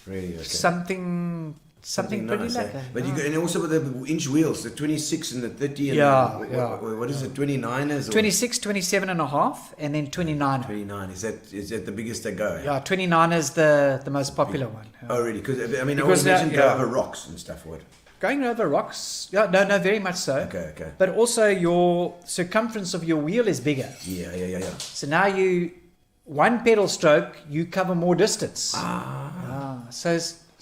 Really, okay. something pretty nice, like that. But you got, and also with the inch wheels, the 26 and the 30 and what is it, 29ers? 26, 27 and a half, and then 29. 29, is that the biggest they go? Yeah, 29 is the most popular one. Yeah. Oh, really? Because I mean, I Because always mentioned go yeah. over rocks and stuff. What? Going over rocks, no, very much so. Okay. But also your circumference of your wheel is bigger. Yeah. So now one pedal stroke, you cover more distance.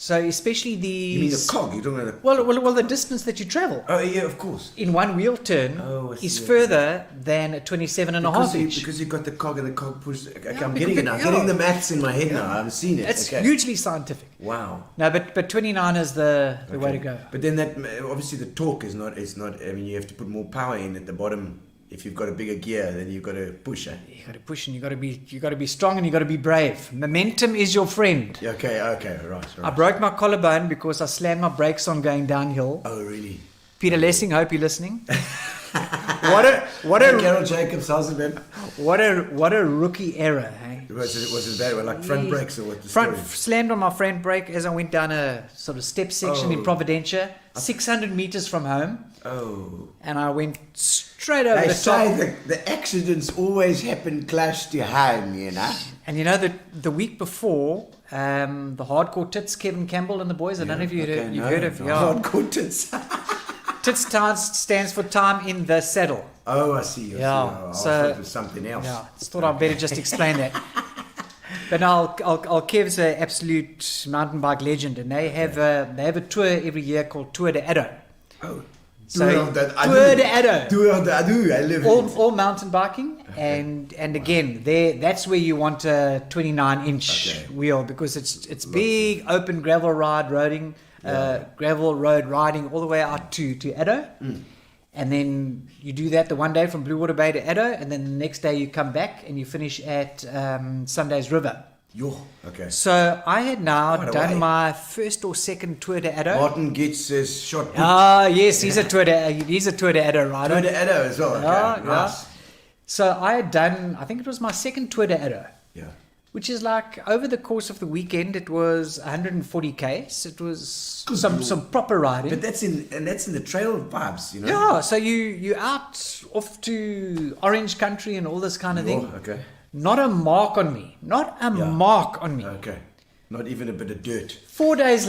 So especially these. You mean the cog? You're talking about Well, the distance that you travel Oh, yeah, of course. in one wheel turn I see, is I see. further than a 27 and a half inch. Because you've got the cog and the cog push. Okay, I'm because getting it now. yeah. Getting the maths in my head now. I've seen it. That's okay. hugely scientific. Wow. No, but 29 is the way to go. But then that obviously the torque is not. I mean, you have to put more power in at the bottom. If you've got a bigger gear, then you've got to push. You got to push, and you got to be strong, and you got to be brave. Momentum is your friend. Yeah, okay, right. I broke my collarbone because I slammed my brakes on going downhill. Oh, really? Peter Lessing, hope you're listening. What a Carol Jacobs, how's it been? what a rookie error, hey? Was it bad? Like front brakes or what? Slammed on my front brake as I went down a sort of step section in Oh. Providencia, 600 meters from home, Oh. and I went straight over They the top. say the accidents always happen close to home, you know? And you know that the week before, the hardcore tits, Kevin Campbell and the boys, I don't know if you've heard of Hardcore tits. Tits stands for time in the saddle. Oh, I see. Yeah, I so- thought it was something else. Yeah, just thought I'd better just explain that. But now, Kev's an absolute mountain bike legend, and they have a tour every year called Tour de Addo. Oh. So Tour de Addo. Tour de Addo. I live it. All mountain biking, and again, that's where you want a 29-inch wheel, because it's big, open gravel road riding all the way out to Addo. And then you do that the one day from Blue Water Bay to Addo, and then the next day you come back and you finish at Sunday's River. Okay. So I had now done my first or second Tour de Addo. Martin gets his shot. Yes, he's a Tour de Addo rider. Tour de Addo as well. Okay, nice. So I had done, I think it was my second Tour de Addo. Yeah. Which is like, over the course of the weekend, it was 140 k's. It was some proper riding. But that's in the trail vibes, you know. Yeah, so you out off to Orange Country and all this kind of thing. Okay. Not a mark on me. Mark on me. Okay. Not even a bit of dirt. 4 days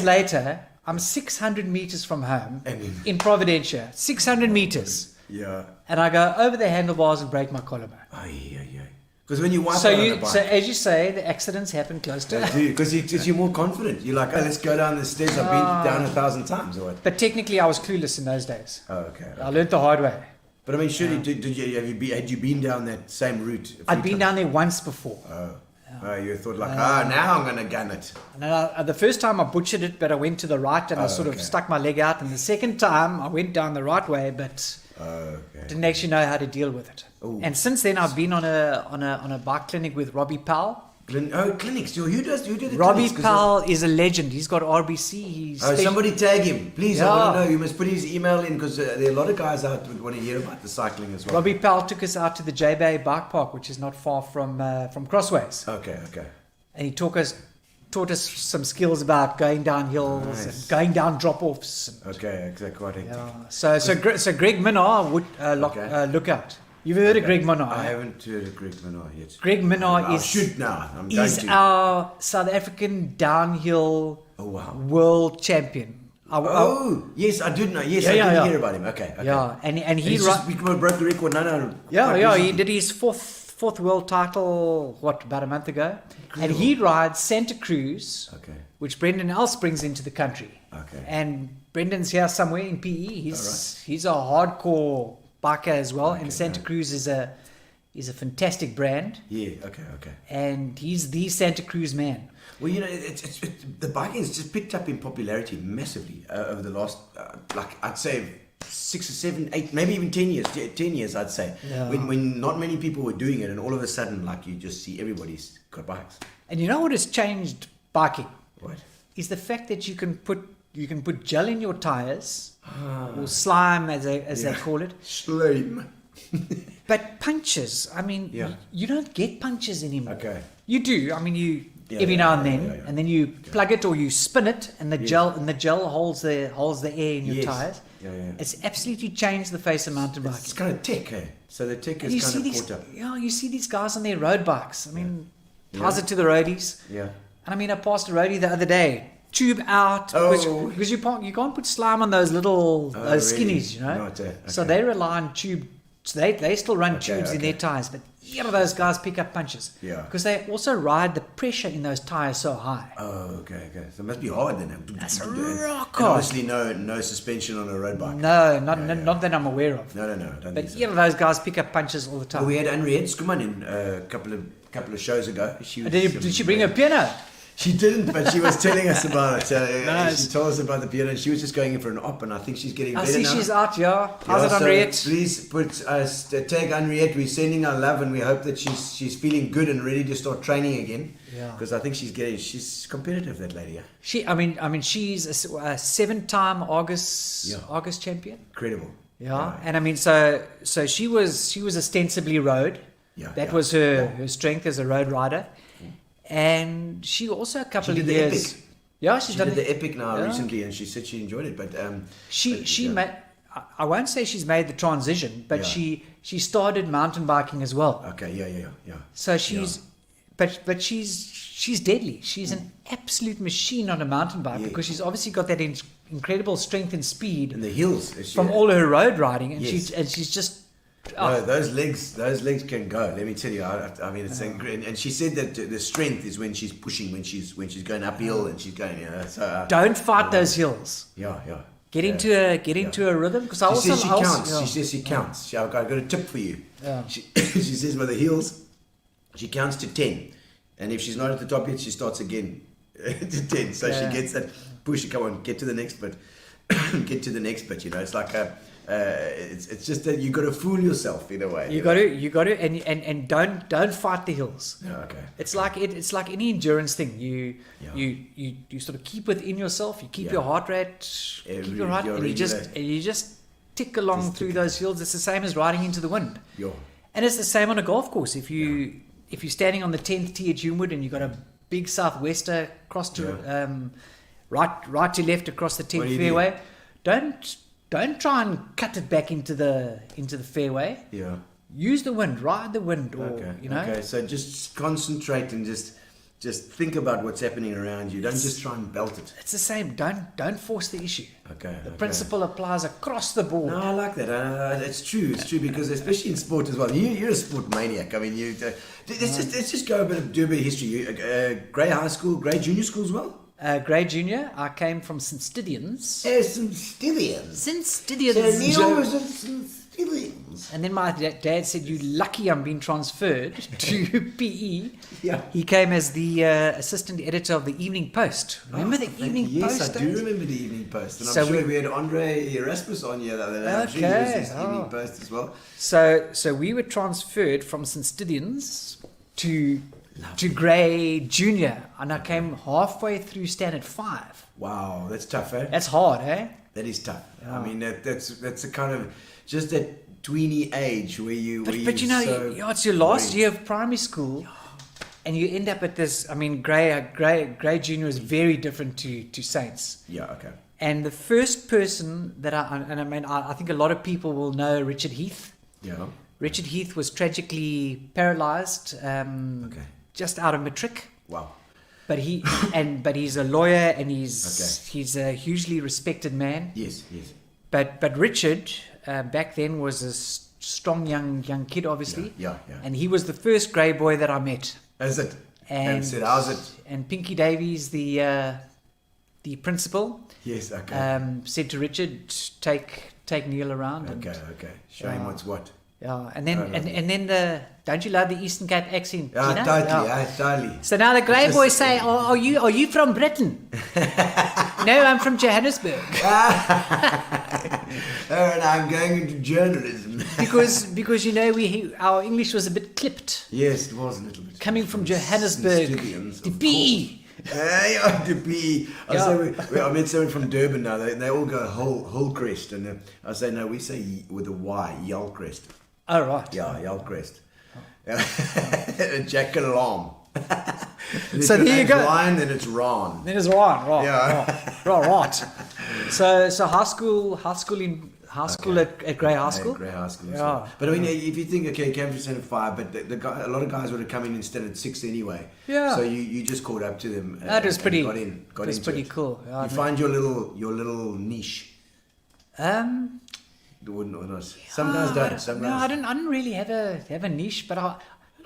later, I'm 600 meters from home in Providencia. 600 meters. Yeah. And I go over the handlebars and break my collarbone. Because when you wipe so out on a bike, so as you say, the accidents happen close to it. Because you're more confident. You're like, oh, let's go down the stairs. I've been down 1,000 times or what. But technically, I was clueless in those days. Oh, okay. I learned the hard way. But I mean, surely, had you been down that same route? I'd been down there once before. You thought like, now I'm going to gun it. And the first time I butchered it, but I went to the right and I sort of stuck my leg out. And the second time I went down the right way, but didn't actually know how to deal with it. Ooh. And since then, I've been on a bike clinic with Robbie Powell. Clinics. Who does the Robbie clinics? Powell is a legend. He's got RBC. Somebody tag him, please. I want to know. You must put his email in, because there are a lot of guys out who want to hear about the cycling as well. Robbie Powell took us out to the J Bay Bike Park, which is not far from Crossways. Okay. And he taught us some skills about going down hills and going down drop-offs. Okay, exactly. Yeah. So Greg Minnar would look out. You've heard of Greg Minnar? I haven't heard of Greg Minnar yet. Greg Minnar is our South African downhill world champion. Yes, I did know. Yes, I did hear about him. Okay. Yeah, and he broke the record. No. Yeah, he did his fourth world title, about a month ago. Incredible. And he rides Santa Cruz, which Brendan else brings into the country. Okay. And Brendan's here somewhere in PE. He's a hardcore biker as well, and Santa Cruz is a fantastic brand. Yeah, okay. And he's the Santa Cruz man. Well, you know, the biking has just picked up in popularity massively over the last, I'd say 6 or 7, 8, maybe even 10 years. 10 years, I'd say. Yeah. When not many people were doing it, and all of a sudden, you just see everybody's got bikes. And you know what has changed biking? What? Is the fact that you can put gel in your tires, or slime as they call it. Slime. But punctures, I mean, you don't get punctures anymore. Okay. You do. I mean, every now and then, and then you plug it or you spin it, and the gel holds the air in your tires. Yeah. It's absolutely changed the face of mountain biking. It's kind of tech, eh? So the tech is kind of caught up. Yeah, you see these guys on their road bikes. I mean, how's it to the roadies? Yeah. And I mean, I passed a roadie the other day. Tube out, because you can't put slime on those little skinnies, you know. So they rely on tube. So they still run tubes in their tires, but those guys pick up punches. Yeah. Because they also ride the pressure in those tires so high. Oh, okay. So it must be hard then. That's rock hard. Obviously, no suspension on a road bike. No, not that I'm aware of. No. I don't think so. Those guys pick up punches all the time. Well, we had Henriette Skuman in a couple of shows ago. Did she bring her piano? She didn't, but she was telling us about it. Nice. She told us about the piano. She was just going in for an op, and I think she's getting better now. I see she's out, How's it, Henriette? So please tag Henriette. We're sending our love, and we hope that she's feeling good and ready to start training again. Yeah. Because I think she's competitive, that lady. Yeah. I mean, she's a 7-time Argus champion. Incredible. Yeah. And I mean, so she was ostensibly road. Yeah. That was her strength as a road rider. And she also a couple of years. Epic. Yeah, she did the Epic now recently, and she said she enjoyed it. But she made. I won't say she's made the transition, but she started mountain biking as well. Okay, yeah. So she's, but she's deadly. She's an absolute machine on a mountain bike because she's obviously got that incredible strength and speed in the hills from all her road riding, and she's just. No, those legs can go. Let me tell you. I mean, it's and she said that the strength is when she's pushing, when she's going uphill and she's going. So don't fight those hills. Yeah. get into a rhythm. Because I She also says she I also- counts. yeah. She says she counts. I've got a tip for you. Yeah. She says with the heels, she counts to 10. And if she's not at the top yet, she starts again to 10. So she gets that push. Come on, get to the next bit. Get to the next bit. It's like it's just that you got to fool yourself in a way. You got to, and don't fight the hills. Yeah, okay. It's like any endurance thing. You sort of keep within yourself. You keep your heart rate, keep your heart, and you just tick along through those hills. It's the same as riding into the wind. Yeah. And it's the same on a golf course. If you're standing on the 10th tee at Humewood and you've got a big southwester across to right to left across the 10th fairway, don't try and cut it back into the fairway. Yeah. Use the wind, ride the wind, or Okay, so just concentrate and just think about what's happening around you. Don't just try and belt it. It's the same. Don't force the issue. Okay. The principle applies across the board. No, I like that. It's true. It's true because especially in sport as well. You're a sport maniac. I mean, let's just do a bit of history. Grey high school, Grey junior school as well. Grey Junior, I came from St. Stidians. St. Stidians. St. Stidians. So Neil was at St. Stidians. And then my dad said, "You lucky I'm being transferred to PE." Yeah. He came as the assistant editor of the Evening Post. Remember the Evening Post? Yes, I do remember the Evening Post. And So I'm sure we had Andre Erasmus on here the other day. I'm sure he was his Evening Post as well. So we were transferred from St. Stidians to Grey Junior, and I came halfway through Standard 5. Wow, that's tough, eh? That's hard, eh? That is tough. I mean, that's a kind of just that tweeny age where you. But you know, it's your last year of primary school, and you end up at this. I mean, Grey Junior is very different to Saints. Yeah. Okay. And the first person that I think a lot of people will know Richard Heath. Yeah. Richard Heath was tragically paralysed just out of matric. Wow. But he's a lawyer and he's a hugely respected man. Yes. But Richard back then was a strong young kid, obviously. Yeah. And he was the first grey boy that I met. Is it? And said, how's it? And Pinky Davies, the principal. Yes. Okay. Said to Richard, take Neil around. Okay. Show him what's what. Yeah, and then and then don't you love the Eastern Cape accent? Yeah, Gino? totally. So now the grey boys say, "Are you from Britain?" No, I'm from Johannesburg. And I'm going into journalism. because you know our English was a bit clipped. Yes, it was a little bit. Coming from Johannesburg to PE. To PE. I met someone from Durban now. They all go Hillcrest, and I say no. We say with a Y, Yellcrest. Oh right. Yeah, Yellcrest. Jack Alarm. So there you go. Ryan, then it's Ron. Then it's right. Yeah. Right. So high school at Grey High School. Grey High School. Yeah. But I mean, if you think, okay, came from Standard 5, but a lot of guys would have come in instead of 6 anyway. Yeah. So you just caught up to them. That was pretty. Got in. That was pretty cool. Yeah, you find your little niche. Wouldn't or not? Some guys don't. Some guys. No, I didn't really have a niche, but a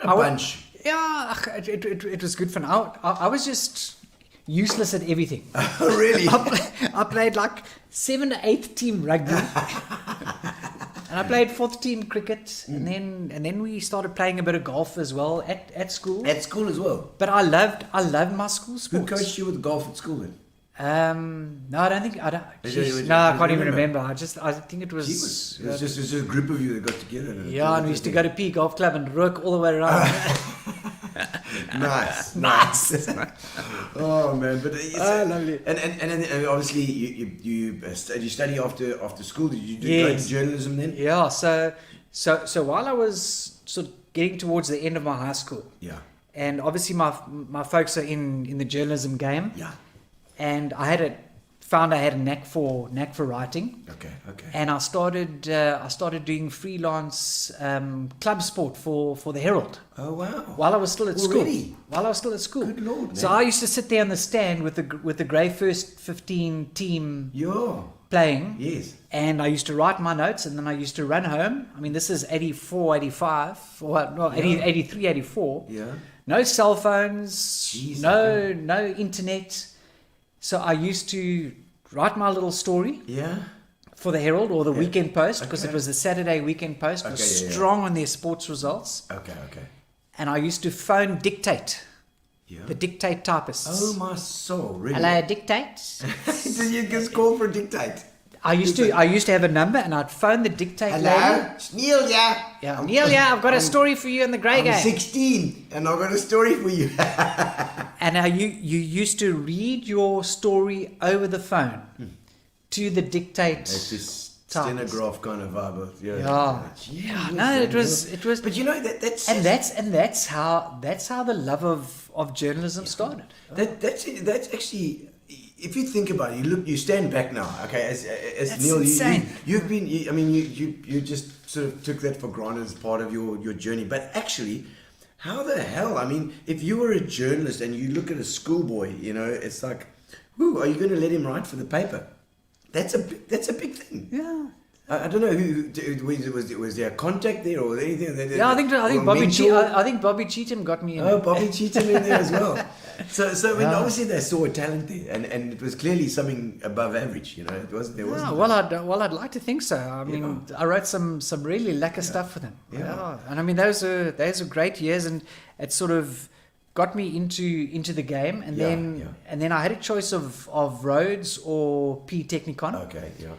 bunch. Yeah, it was good fun. I was just useless at everything. Oh, really? I played like 7 to 8 team rugby, and I played 4th team cricket, and then we started playing a bit of golf as well at school. At school as well. But I loved my school sports. Who coached you with golf at school then? No, I don't think I can't even remember. I think it was. It was just a group of you that got together. Yeah, and we used to go to P Golf Club and rook all the way around. Nice. Oh man, but lovely. And obviously you study after school. Did you go into journalism then? Yeah. So while I was sort of getting towards the end of my high school. Yeah. And obviously my folks are in the journalism game. Yeah. And I found I had a knack for writing. Okay. And I started doing freelance club sport for the Herald. Oh wow! While I was still at school. Good Lord, man. So I used to sit there on the stand with the Grey First 15 team playing. Yes. And I used to write my notes, and then I used to run home. I mean, this is 84, 85, or no, 83, 84. Yeah. No cell phones. Jeez, no internet. So I used to write my little story Yeah. for the Herald or the Weekend Post, because Okay. it was the Saturday Weekend Post. It was Okay, yeah. strong on their sports results. Okay. And I used to phone dictate, Yeah. the dictate typists. Oh my soul, really? Hello, dictate. Did you just call for dictate? I used to have a number, and I'd phone the dictate lady. Hello, it's Neil, yeah. Yeah, Neil, I've got a story for you in the grey I'm game. 16, and I've got a story for you. And you used to read your story over the phone to the dictate. It's this typist. stenograph kind of vibe. Yeah. No, it was. But you know that's That's how the love of journalism started. that's actually, if you think about it, you stand back now. Okay, as That's Neil, insane. you just sort of took that for granted as part of your journey. But actually, how the hell? I mean, if you were a journalist and you look at a schoolboy, it's like, who are you going to let him write for the paper? That's a big thing. Yeah. I don't know was there a contact there or anything. Yeah, I think Bobby Cheatham got me in. Oh, Bobby Cheatham in there as well. So I mean, obviously they saw a talent there, and it was clearly something above average. It wasn't. There wasn't. Well, I'd like to think so. I mean, I wrote some really lacquer stuff for them. Yeah. And I mean, those are great years, and it sort of got me into the game, and then I had a choice of Rhodes or P Technicon. Okay. Yeah.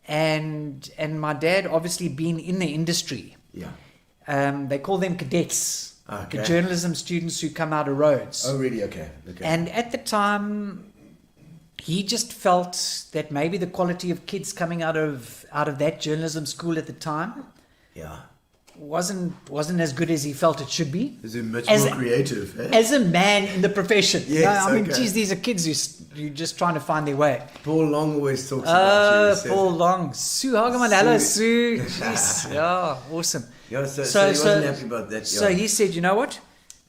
And my dad, obviously being in the industry, they call them cadets, Okay. the journalism students who come out of Rhodes. Oh, really? Okay. And at the time, he just felt that maybe the quality of kids coming out of that journalism school at the time wasn't as good as he felt it should be. Is it much more creative? Eh? As a man in the profession. Yes, I mean, okay. geez, these are kids who're just trying to find their way. Paul Long always talks about you. He says- Paul Long. Sue Hageman. Hello, Sue. Jeez. Yeah, awesome. Yeah, so he wasn't happy about that. So he said, you know what?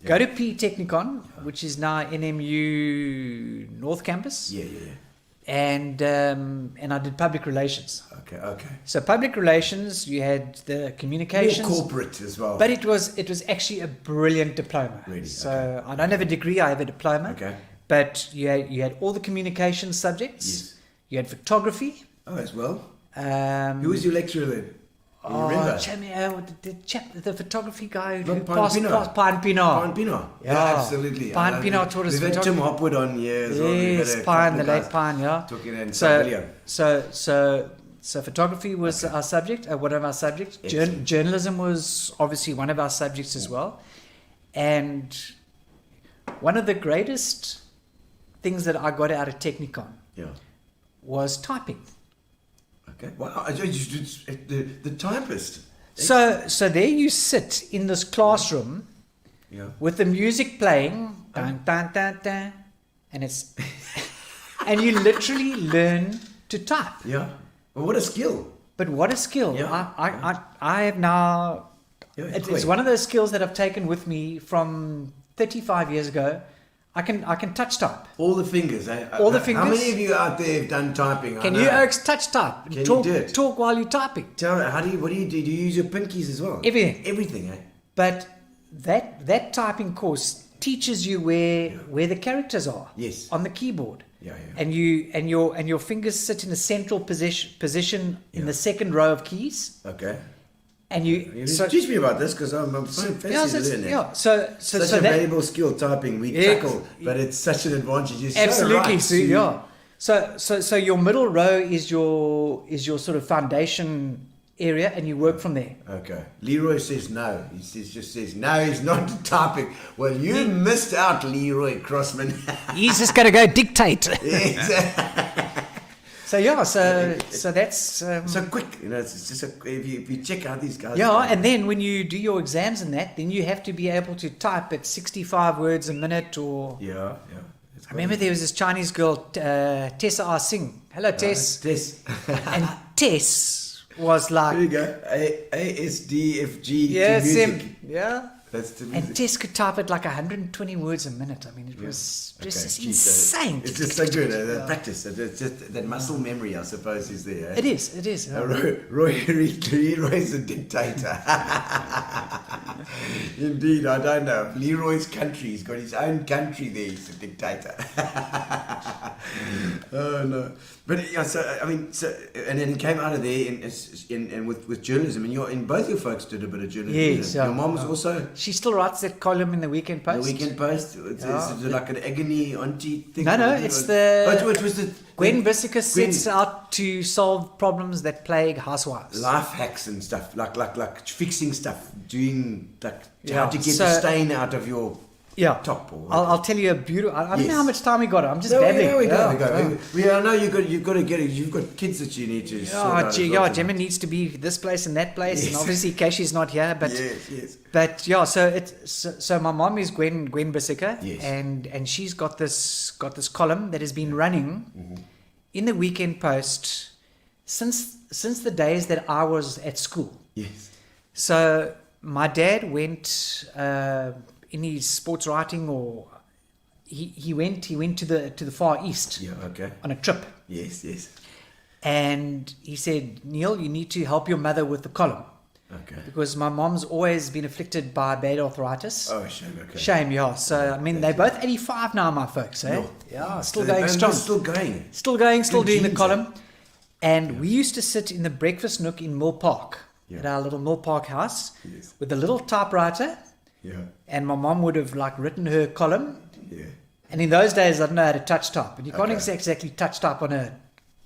Go to P Technicon, which is now NMU North Campus. Yeah. And I did public relations. Okay. So public relations, you had the communications. More corporate as well. But it was actually a brilliant diploma. Really? So I don't have a degree, I have a diploma. Okay. But you had all the communication subjects. Yes. You had photography. Oh, as well. Um, Who was your lecturer then? Do you remember? The photography guy who Not passed Pine Pinar. Pine Pinar. Yeah. Absolutely. Pine Pinar taught us We've had Tim Hopwood on here as well. We've Yes, had a Pine, couple the of late guys Pine, yeah. talking in video. So photography was our subject, one of our subjects. Journalism was obviously one of our subjects as well. And one of the greatest things that I got out of Technicon was typing. Okay. Wow. The typist. So there you sit in this classroom with the music playing, dun, dun, dun, dun, and it's and you literally learn to type. Yeah. Well, what a skill. But what a skill! Yeah. I have now. Yeah, It's one of those skills that I've taken with me from 35 years ago. I can touch type. All the fingers, eh? All the fingers. How many of you out there have done typing? Can you Oaks touch type? Can you talk, do it? Talk while you're typing. Tell me, what do you do? Do you use your pinkies as well? Everything. Everything, eh? But that typing course teaches you where the characters are. Yes. On the keyboard. Yeah. And your fingers sit in a central position in the second row of keys. Okay. And You teach me about this because I'm so fascinated to learn that. Yeah. So Such a that, valuable skill, typing. We chuckle, but it's such an advantage. You're absolutely. So right. So your middle row is your sort of foundation area, and you work from there. Okay. Leroy says no. He just says no. He's not typing. Well, you missed out, Leroy Crossman. He's just going to go dictate. Exactly. So that's So quick, it's just if you check out these guys. Yeah, and then when you do your exams and that, then you have to be able to type at 65 words a minute or. Yeah. I remember there was this Chinese girl, Tessa R. Singh. Hello, Tess. Tess. And Tess was like. There you go. A S D F G. Yeah, to music. Sim. Yeah. That's the music. And Tess could type at like 120 words a minute. I mean, it was just insane. It's just so good. The practice. It's just that muscle memory, I suppose, is there. Eh? It is. Leroy's a dictator. Indeed, I don't know. Leroy's country. He's got his own country there. He's a dictator. Oh no! But yeah, so I mean, and then it came out of there in with journalism, and in both your folks did a bit of journalism. Yes, your mom was also She still writes that column in the Weekend Post. the Weekend Post. Is it like an agony auntie thing? No, it's the It was the Gwen Bisseker sets out to solve problems that plague housewives. life hacks and stuff, like fixing stuff, doing like Yeah, how to get so- the stain out of your top. Or I'll tell you a beautiful. I don't Yes. know how much time we got. I'm just No, babbling. yeah, we go. Yeah. I know you've got to get it. You've got kids that you need to. sort out as well Gemma needs to be this place and that place, and Yes. obviously Cashy's not here. But yes. but yeah, so my mom is Gwen Bisseker, Yes. and she's got this column that has been running in the Weekend Post since the days that I was at school. Yes. So my dad went in his sports writing, or he went to the Far East Yeah. Okay. on a trip, Yes. and he said, Neil, you need to help your mother with the column, Okay. because my mom's always been afflicted by bad arthritis. Oh, shame. Okay. Shame, yeah. So I mean, they're both 85 now, my folks, eh? No. Yeah, still So going they're strong. Still going. Still doing the genes, column. And we used to sit in the breakfast nook in Mill Park, Yeah. at our little Mill Park house, Yes. with a little typewriter, Yeah. and my mom would have like written her column. Yeah. And in those days, I didn't know how to touch type, and you can't Okay. exactly touch type on a.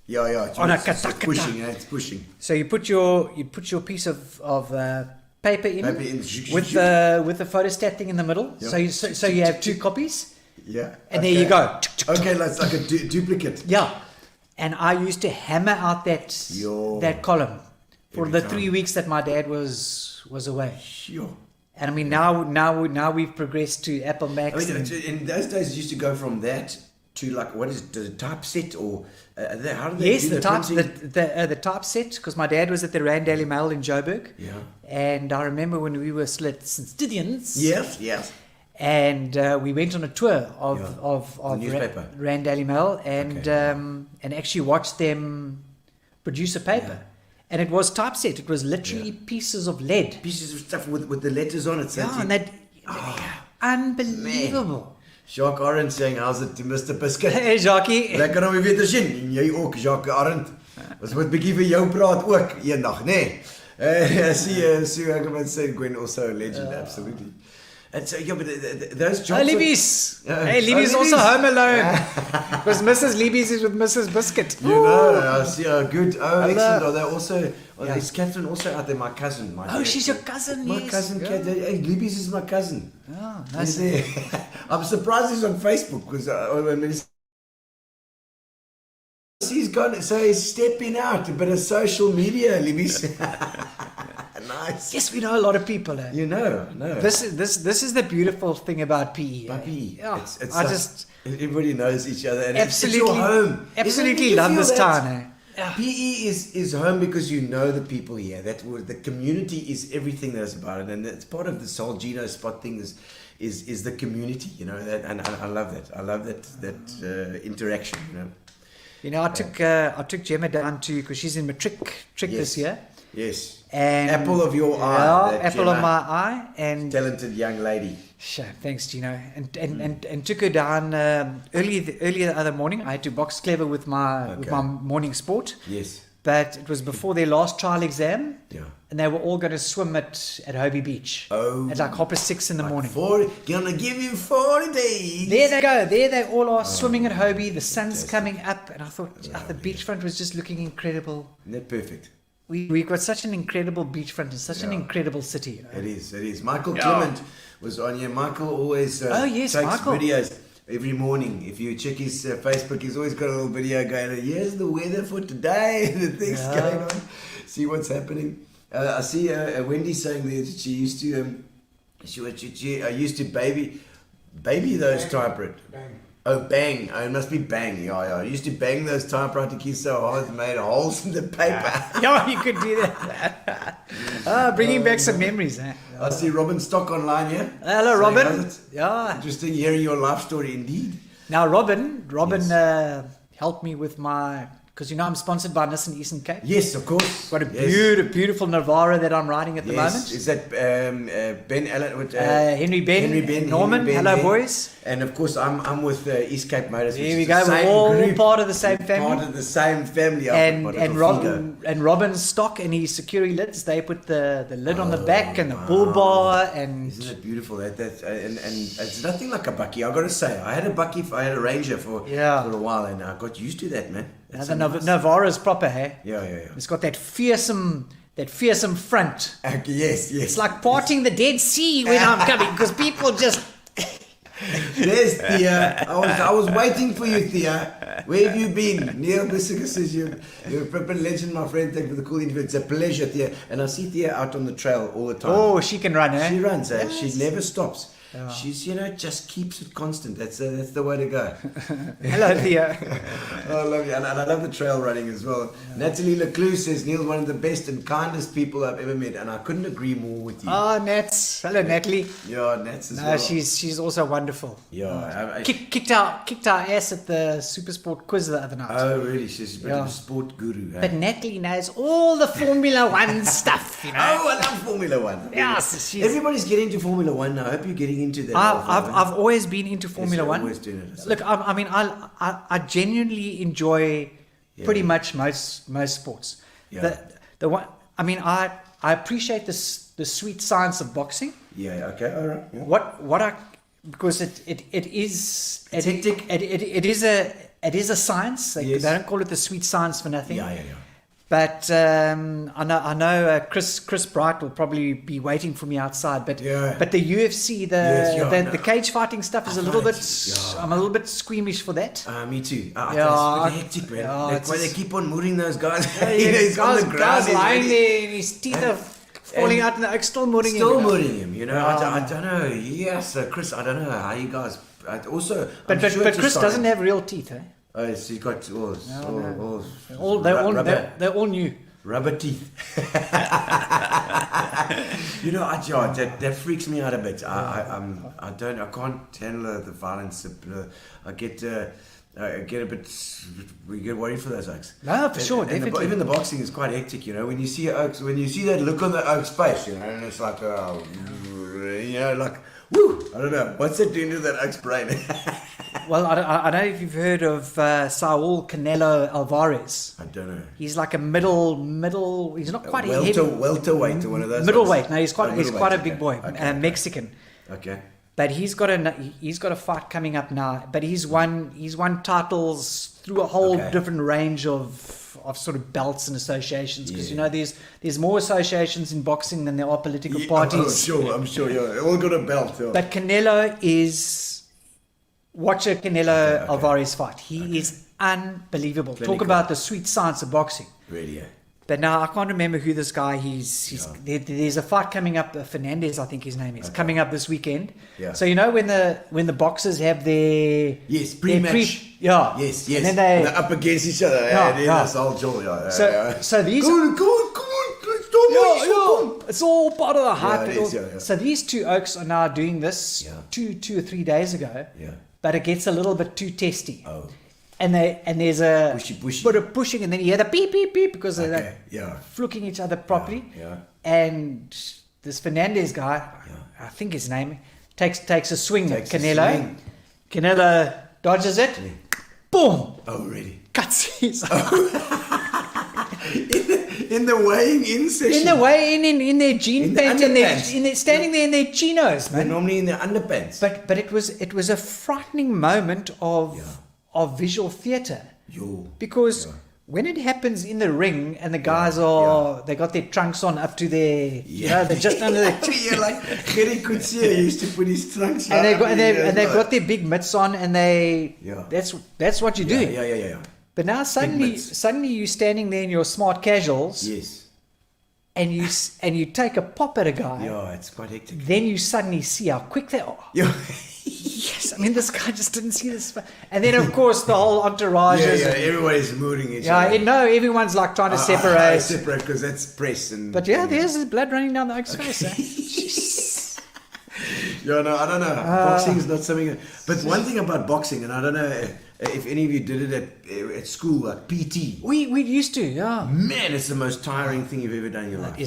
Yeah. On a It's kata-kata. pushing. It's pushing. So you put your piece of paper in, Paper in. with the photostat thing in the middle. Yeah. So you have two copies, Yeah. and there you go. Okay, that's like a duplicate. Yeah, and I used to hammer out that column for Every the time. 3 weeks that my dad was away. Sure. And I mean, now we've progressed to Apple I Macs. mean, and- in those days, it used to go from that to like what is it, the typeset or how do they yes, do the printing? the typeset, because my dad was at the Rand Daily Mail in Joburg. Yeah. And I remember when we were still at St. Stithians. Yes. And we went on a tour of The newspaper. Rand Daily Mail, and Okay. and actually watched them produce a paper. And it was typeset. It was literally pieces of lead. Pieces of stuff with the letters on it. So Yeah, and that unbelievable. Jacques Arendt saying, how's it to Mr. Biscuit? Hey Jackie. Lekker om je weer te zien. En jy ook, Jacques Arendt. Ons moet 'n bietjie vir jou praat ook eendag, né? See, I can say Gwen also a legend, absolutely. And so, yeah, but those jobs. Oh, Libby's. Yeah. Hey, Libby's Oh, also Libby's. home alone. Because Mrs. Libby's is with Mrs. Biscuit. You know, I see a good. Oh, Hello. excellent. Are they also? Yeah. Is Catherine also out there? My cousin. Oh, she's your cousin, My yes. cousin, Yeah. Catherine. Hey, Libby's is my cousin. Oh, He's nice. there. I'm surprised he's on Facebook because he's gone. So he's stepping out a bit of social media, Libby's. Nice. Yes, we know a lot of people. Eh? You know, no. This is the beautiful thing about PE. eh? Puppy. Yeah. It's I like just everybody knows each other, and absolutely, it's your home. absolutely You love feel this that? town. Eh? Yeah. PE is home because you know the people here. The community is everything that's about it, and it's part of this whole Gino spot thing is the community. You know that, and I love that. I love that interaction. You know, I took Gemma down to, because she's in matric this year. Yes. And Apple of your eye. Yeah, that apple Gemma, of my eye. And talented young lady. sure, thanks, Gino. And took her down early the other morning. I had to box clever with my morning sport. Yes. But it was before their last trial exam. Yeah. And they were all going to swim at Hobie Beach. Oh. At like 6:30 in the morning. Gonna give you 40 days. There they go. There they all are swimming at Hobie. The sun's coming up. And I thought, the beachfront was just looking incredible. Isn't that perfect? We've got such an incredible beachfront and such an incredible city. You know? It is. Michael Clement was on here. Michael always takes Michael. videos every morning. If you check his Facebook, he's always got a little video going, here's the weather for today, the things going on. See what's happening. I see Wendy saying that she used to, she used to baby those typewriters. Oh, bang. Oh, it must be bang. Yeah. I used to bang those typewriter keys so hard it made holes in the paper. Yeah, you could do that. Bringing back some memories. Eh? I see Robin Stock online here. Hello, Saying, Robin. "How's it?" Yeah. Interesting hearing your life story indeed. Now, Robin helped me with my because you know I'm sponsored by Nissan Eastern Cape. Yes, of course. Got a Yes. beautiful Navara that I'm riding at the Yes. moment. Is that Ben Allen? With, Henry Ben, Norman. Henry Ben, Hello, yeah. boys. And of course, I'm with East Cape Motors. Here which we is go. the same We're all group, part of the same family. Part of the same family. And Robin's stock and his security lids, they put the lid on the back and the bull bar and Isn't it beautiful? And it's nothing like a bucky. I got to say, I had a bucky. I had a Ranger for a while, and I got used to that, man. now the Navara's proper, hey? Yeah. It's got that fearsome front. Yes. It's like parting the Dead Sea when I'm coming, because people just. Yes, Thea. I was waiting for you, Thea. Where have you been? Neil Bisseker says you're a proper legend, my friend. Thank you for the cool interview. It's a pleasure, Thea. And I see Thea out on the trail all the time. Oh, she can run, eh? She runs, eh? Yes. She never stops. Yeah. She's, just keeps it constant. That's the way to go. Hello, Thea. I love you. And I love the trail running as well. Yeah. Natalie Leclue says, Neil's one of the best and kindest people I've ever met. And I couldn't agree more with you. Oh, Nats. Hello, Natalie. Yeah, Nats as No, well. she's also wonderful. Yeah. Kicked our ass at the Supersport quiz the other night. Oh, really? She's a bit of a sport guru. But Natalie knows all the Formula One stuff, you know. Oh, I love Formula One. Yes, everybody's getting into Formula One now. I hope you're getting into that. I've always been into Formula One. Always doing it. Look, I genuinely enjoy pretty much most sports. Yeah. The one, I appreciate the sweet science of boxing. Yeah. Okay. All right. Yeah. Because it is hectic. It is a science. They don't call it the sweet science for nothing. Yeah. But I know Chris Bright will probably be waiting for me outside. But the UFC, the cage fighting stuff is a little bit. I'm a little bit squeamish for that. Me too. It's hectic, man. That's why they keep on mooring those guys. He's on the ground, guys lying there, and his teeth are falling out, and they're still mooring him. Still mooring him. I don't know. Yes, Chris. I don't know how you guys. Also, but Chris doesn't have real teeth, eh? Oh, yes, he's got they're all new. Rubber teeth. That freaks me out a bit. I can't handle the violence. I get a bit. We get worried for those oaks. No, for sure, definitely. Even the boxing is quite hectic. When you see oaks, when you see that look on the oak's face, and it's like, like, woo! I don't know what's it doing to that oak's brain. Well, I don't know if you've heard of Saul Canelo Alvarez. I don't know. He's like a middle. He's not quite a heavy. Welterweight or one of those. Middleweight. No, he's quite a big boy. Okay. Mexican. Okay. But he's got a fight coming up now. But he's won titles through a whole different range of sort of belts and associations, because there's more associations in boxing than there are political parties. I'm sure. Yeah, all got a belt. Yeah. But Canelo is. Watch a Canelo Alvarez fight. He is unbelievable. Clinical. Talk about the sweet science of boxing. Really, yeah. But now I can't remember who this guy. There's a fight coming up. Fernandez, I think his name is, coming up this weekend. Yeah. So when the boxers have their pre-match. Yes. And then they're up against each other. That's all jolly. So these. Go on. It's all part of the hype. Yeah, it is, So these two oaks are now doing this 2 or 3 days ago. Yeah. But it gets a little bit too testy. Oh. And there's a pushy. bit of pushing, and then you hear the beep because they're like fluking each other properly. Yeah. And this Fernandez guy, I think his name, takes a swing at Canelo. Canelo dodges it. Yeah. Boom. Oh, really? Cuts his in the weighing in session. In the weighing in their jean pants, and they're standing there in their chinos, man. They're normally in their underpants. But it was a frightening moment of visual theatre. Because when it happens in the ring and the guys they got their trunks on up to their they're just under their like Gerry Coetzee used to put his trunks on. And they've got their big mitts on, and that's what you're doing. Yeah. But now suddenly you're standing there in your smart casuals. Yes. And you take a pop at a guy. Yeah, it's quite hectic. Then you suddenly see how quick they are. Yeah. Yes, this guy just didn't see this. And then of course the whole entourage. Everybody's mooring each other. Everyone's like trying to separate. Separate because that's press and. But there's blood running down the oak's face. Yeah, no, I don't know. Boxing is not something. But one thing about boxing, and I don't know if any of you did it at school, like PT. We used to, yeah. Man, it's the most tiring thing you've ever done in your life.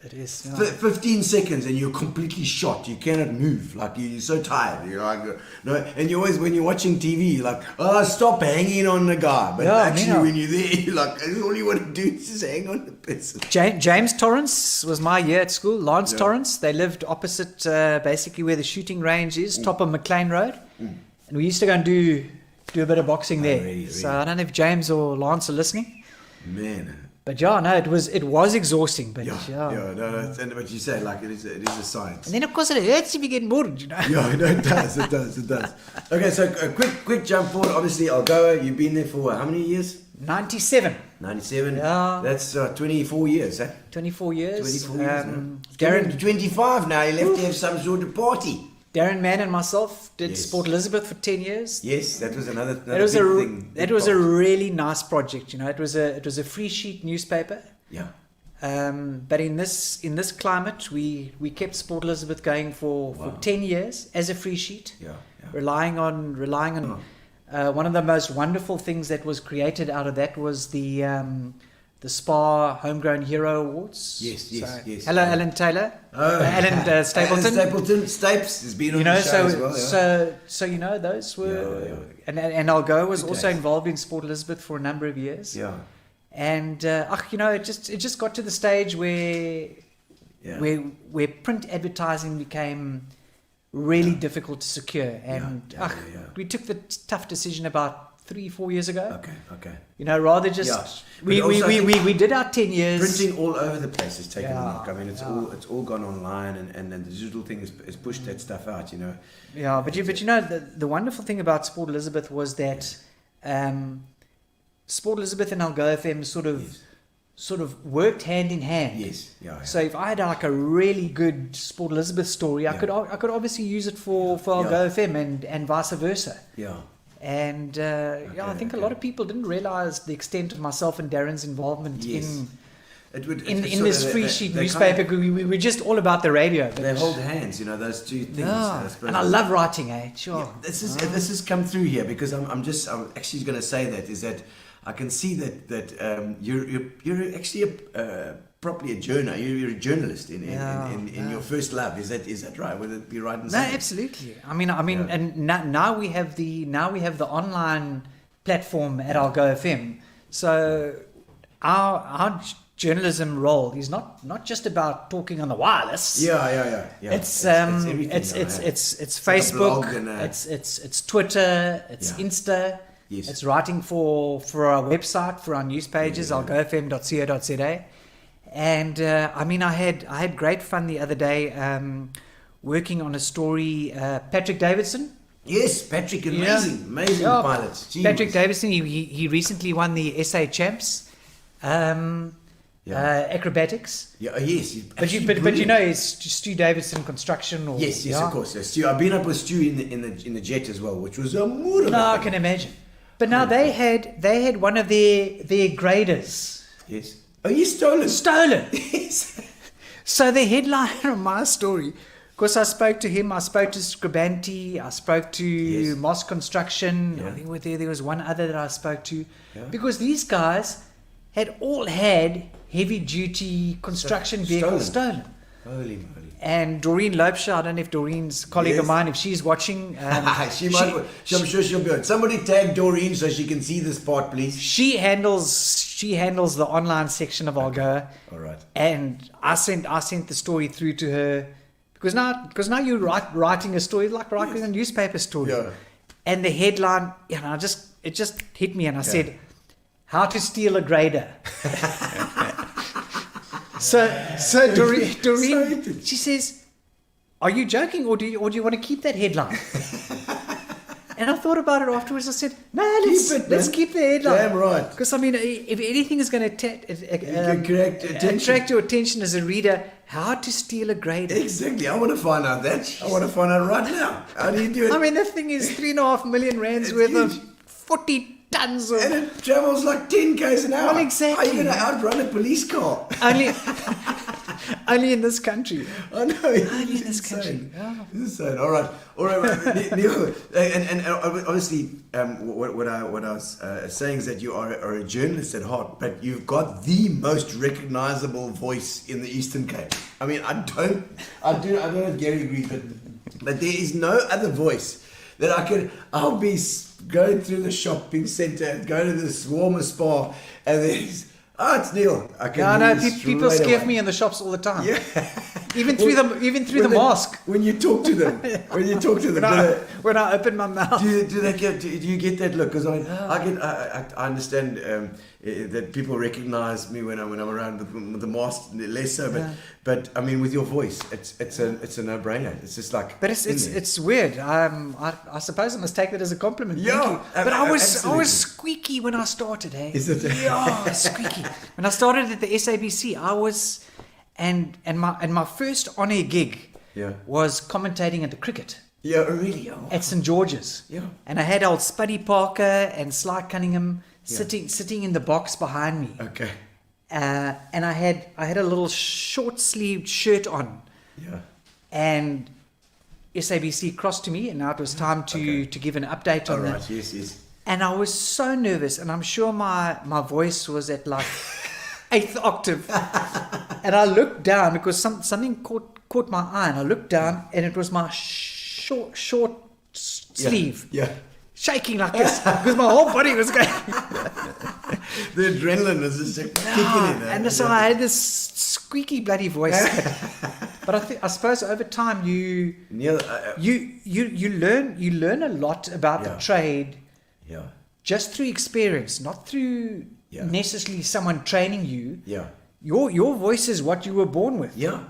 It is. Yeah. 15 seconds and you're completely shot. You cannot move. Like you're so tired. You're like, no. And you always, when you're watching TV, you're like, oh, stop hanging on the guy. But actually, when you're there, you're like, all you want to do is just hang on the person. James Torrance was my year at school. Lawrence Torrance. They lived opposite, basically where the shooting range is, top of McLean Road. And we used to go and do a bit of boxing there. Really? So I don't know if James or Lawrence are listening. Man. But yeah, no, it was exhausting. But No, and what you say, like it is a science. And then of course it hurts if you get bored, you know. Yeah, no, it does. Okay, so a quick jump forward. Obviously, Algoa, you've been there for how many years? 97. 97. Yeah. That's 24 years, eh? 24 years. 24 years. Darren, 25 now. You left to have some sort of party. Darren Mann and myself did Yes. Sport Elizabeth for 10 years. Yes, that was another That was big a thing. that was a really nice project. You know, it was a free sheet newspaper. Yeah. But in this climate, we kept Sport Elizabeth going for 10 years as a free sheet. Yeah. Relying on one of the most wonderful things that was created out of that was the SPA Homegrown Hero Awards. Yes. Hello, Alan Taylor. Alan Stapleton. Stapes has been on You know, the show as well. so you know, those were, Yeah. and Algoa was Good also days. involved in Sport Elizabeth for a number of years. Yeah. And you know, it just got to the stage where print advertising became really difficult to secure, and we took the tough decision about 3-4 years ago. Okay. You know, rather just But also I think we did our 10 years. printing all over the place has taken a Yeah, knock. I mean, it's all gone online, and the digital thing has pushed that stuff out. You know. Yeah, but you know, the wonderful thing about Sport Elizabeth was that Sport Elizabeth and AlgoaFM sort of worked hand in hand. Yes. Yeah. So if I had like a really good Sport Elizabeth story, I could obviously use it for AlgoaFM and vice versa. Yeah. And I think a lot of people didn't realize the extent of myself and Darren's involvement in this free sheet newspaper. We were just all about the radio. But They hold hands, you know, those two things. I suppose. And I love writing, Sure. Yeah, this has come through here because I'm actually going to say that is that I can see that you're actually properly a journalist. You're a journalist in your first love. Is that right? Would it be right in saying? No, absolutely. I mean, and now we have the online platform at AlgoaFM. So our journalism role is not just about talking on the wireless. Yeah. It's everything it's like a Facebook, blog and it's Twitter, it's Insta. Yes. It's writing for our website, for our news pages, algoafm.co.za. And I had great fun the other day working on a story. Patrick Davidson. Yes, Patrick, amazing pilot. Gee Patrick whiz. Davidson. He recently won the SA Champs. Acrobatics. Yeah, yes. But you know, it's Stu Davidson Construction. Or, Yes, of course. Yes. Stu, I've been up with Stu in the jet as well, which was a mood. No, I can imagine. But now they had one of their graders. Yes. Oh, he's stolen. Yes. So the headline of my story, because I spoke to him, I spoke to Scribanti, I spoke to Moss Construction. Yeah. I think there was one other that I spoke to, because these guys had all had heavy duty construction vehicles stolen. Holy moly. And Doreen Lopesha, I don't know if Doreen's a colleague of mine, if she's watching. She might. I'm sure she'll be on. Somebody tag Doreen so she can see this part, please. She handles the online section of Algoa. All right. And I sent the story through to her because now you're writing a story like writing a newspaper story. Yeah. And the headline, it just hit me, and I said, "How to steal a grader." So Doreen, she says, "Are you joking, or do you want to keep that headline?" And I thought about it afterwards. I said, "No, let's keep the headline." Damn right. Because I mean, if anything is going to attract your attention as a reader, how to steal a grader. Exactly. I want to find out that. I want to find out right now. How do you do it? I mean, the thing is 3.5 million rands It's worth huge. of 40 tons of. And it travels like 10 k's an hour. Well, exactly. How are you going to outrun a police car? Only Only in this country. I know. Only in this country. Yeah. It's insane. All right. Neil, and obviously, what I was saying is that you are a journalist at heart, but you've got the most recognizable voice in the Eastern Cape. I mean, I don't know if Gary agrees, but there is no other voice that I'll be going through the shopping centre, go to this warmer spa, and there's, it's Neil. I can people scare me in the shops all the time. Yeah. Even through the mask. When you talk to them, when I open my mouth. Do you get that look? Because I understand that people recognize me when I'm around with the mask, less so. But I mean, with your voice, it's a no-brainer. It's just like. But it's weird. I suppose I must take that as a compliment. Yeah, Thank you. But I was absolutely. squeaky when I started. Hey, Is it? Yeah, squeaky. When I started at the SABC, I was, and my first on-air gig was commentating at the cricket. Yeah, really. Oh. At St George's. Yeah. And I had old Spuddy Parker and Sly Cunningham sitting in the box behind me. Okay. And I had a little short-sleeved shirt on. Yeah. And SABC crossed to me, and now it was time to give an update on that. Right. Yes. And I was so nervous, and I'm sure my voice was at like 8th octave. And I looked down because something caught my eye, and I looked down, and it was my short sleeve. Yeah. Shaking like this because my whole body was going. The adrenaline was just kicking in. And so I had this squeaky bloody voice. But I suppose over time you learn a lot about the trade. Yeah. Just through experience, not through necessarily someone training you. Yeah. Your voice is what you were born with. Yeah.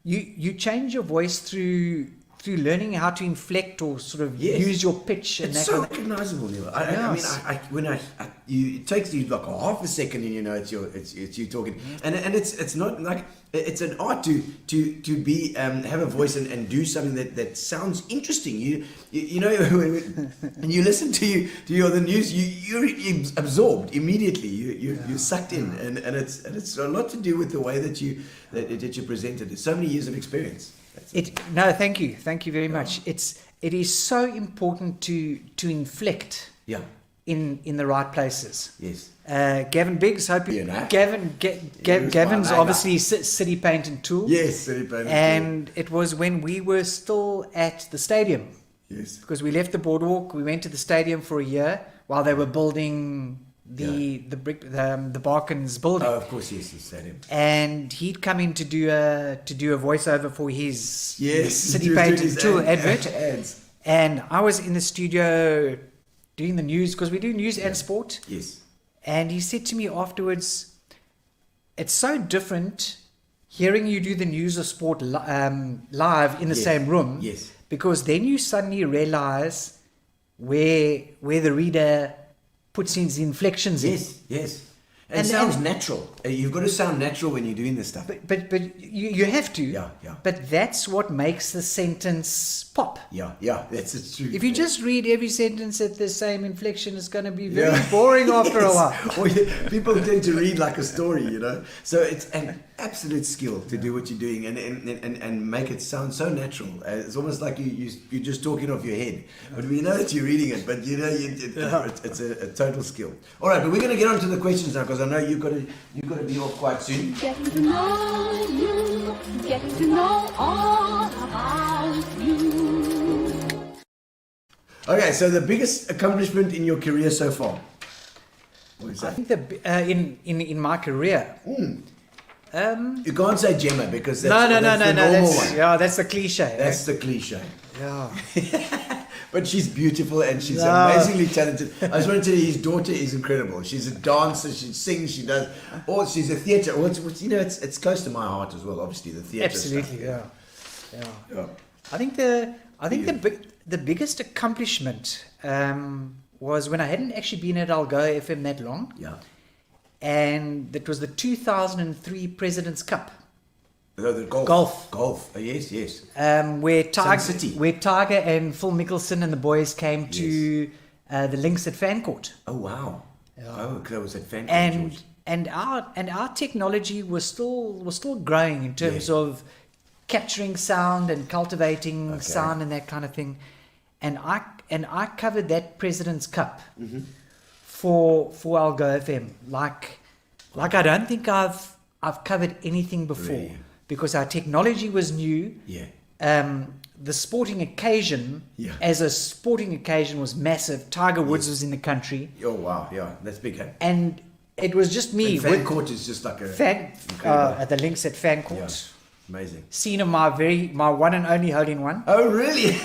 You change your voice through learning how to inflect or sort of use your pitch. And it's so recognizable, Neil. I mean, it takes you like a half a second, and you know it's you talking, and it's not like it's an art to be have a voice and do something that sounds interesting. You know when you listen to the news, you're absorbed immediately. You're sucked in, and it's a lot to do with the way that you present it. It's so many years of experience. Thank you very much. It is so important to inflect in the right places. Yes. Gavin Biggs, Gavin's obviously City Paint and Tool. Yes, City Paint and Tool. And it was when we were still at the stadium. Yes. Because we left the boardwalk, we went to the stadium for a year while they were building the Barkins building. Oh, of course, yes, the stadium. And he'd come in to do a voiceover for his City Paint and Tool advert. Ads. And I was in the studio doing the news, because we do news and sport. Yes. And he said to me afterwards, it's so different hearing you do the news or sport live in the same room. Yes. Because then you suddenly realize where the reader puts in the inflections in. Yes. And it sounds natural. You've got to sound natural when you're doing this stuff. But you have to. Yeah. But that's what makes the sentence pop. Yeah. That's true. If you just read every sentence at the same inflection, it's going to be very boring after a while. Well, people tend to read like a story, you know. So it's an absolute skill to do what you're doing and make it sound so natural. It's almost like you're just talking off your head. But we know that you're reading it, but you know it's a total skill. All right, but we're going to get on to the questions now, because I know you've got to be off quite soon. Getting to know you, getting to know all about you. Okay, so the biggest accomplishment in your career so far? What is I that? think in my career. You can't say Gemma, because No. that's the normal one. That's the cliche. That's the cliche. Yeah. But she's beautiful and she's amazingly talented. I just want to tell you, his daughter is incredible. She's a dancer, she sings, she does, or she's a theatre. It's close to my heart as well, obviously, the theatre Absolutely, stuff. yeah. I think the biggest accomplishment was when I hadn't actually been at AlgoaFM that long. Yeah. And that was the 2003 President's Cup. The Golf. Oh, yes. Where City. Tiger and Phil Mickelson and the boys came to the links at Fancourt. Oh, wow. Yeah. Oh, that was at Fancourt. our technology was still growing in terms of capturing sound and cultivating sound and that kind of thing. And I covered that President's Cup for AlgoaFM. Like I don't think I've covered anything before, Really? because our technology was new. Yeah. The sporting occasion, as a sporting occasion, was massive. Tiger Woods was in the country. Oh wow, yeah, that's big. Huh? And it was just me. And fan court is just like a At the links at fan court. Yeah. Amazing. Seen my one and only hole-in-one. Oh really?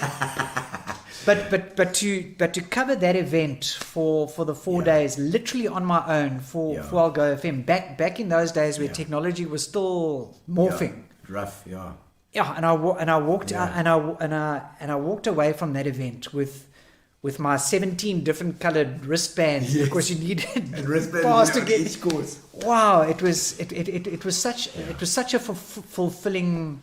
But to cover that event for the 4 days, literally on my own for AlgoaFM, back in those days where technology was still morphing. Rough, yeah. Yeah, and I walked out and I walked away from that event with my 17 different colored wristbands, because you needed bars to get each course. Wow, it was such a fulfilling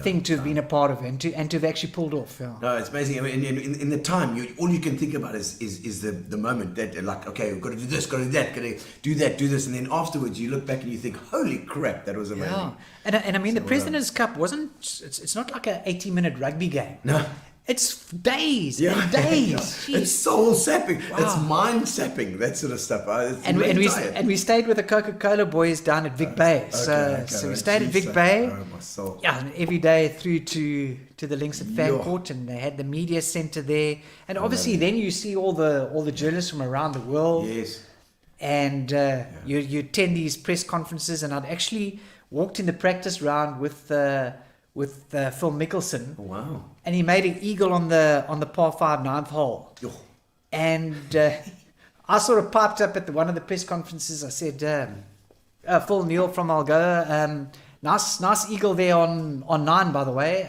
thing to have been a part of and to have actually pulled off. Yeah. No, it's amazing. I mean, in the time, all you can think about is the moment that, like, okay, we've got to do this, got to do that, got to do that, do this, and then afterwards you look back and you think, holy crap, that was amazing. Yeah, and I mean, the President's Cup wasn't. It's not like a 80-minute rugby game. No. It's days and days. It's soul sapping. Wow. It's mind sapping. That sort of stuff. And we stayed with the Coca-Cola boys down at Vic Bay. So we stayed at Vic Bay. Oh, my soul. Yeah, and every day through to the links at Fan Court, and they had the media center there. And obviously, then you see all the journalists from around the world. Yes. And you attend these press conferences, and I'd actually walked in the practice round with Phil Mickelson. Oh, wow. And he made an eagle on the par 5 ninth hole. Yo. And I sort of piped up at one of the press conferences. I said, Phil, Neil from Algoa, nice eagle there on 9, by the way.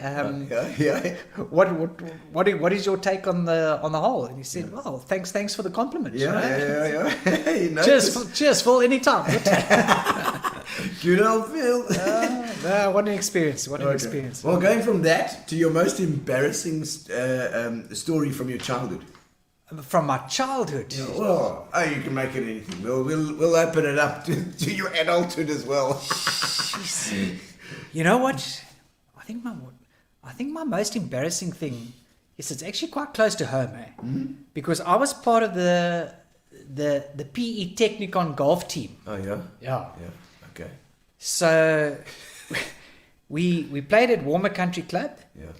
What is your take on the hole? And he said, well, thanks for the compliment. Yeah. Cheers, Phil, anytime. Good old Phil. What an experience. Experience. Well, going from that to your most embarrassing story from your childhood. From my childhood. Yeah, well, you can make it anything. We'll open it up to your adulthood as well. You know what? I think my most embarrassing thing is it's actually quite close to home, Mm-hmm. Because I was part of the PE Technicon golf team. Oh yeah. Yeah. Okay. So we played at Warmer Country Club. Yeah.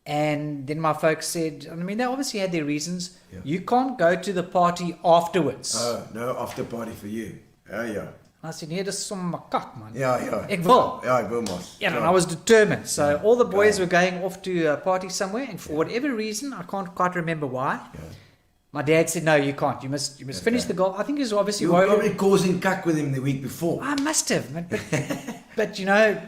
And then my folks said, I mean, they obviously had their reasons. Yeah. You can't go to the party afterwards. Oh, no after party for you. Oh, yeah. I said, nee, dis som my kak, man. Ja. Ek wil. Ja, ek wil mos. Yeah, and I was determined. So all the boys were going off to a party somewhere, and for whatever reason, I can't quite remember why. Yeah. My dad said, no, you can't. You must finish the golf. I think it was obviously... You were probably causing kak with him the week before. I must have. But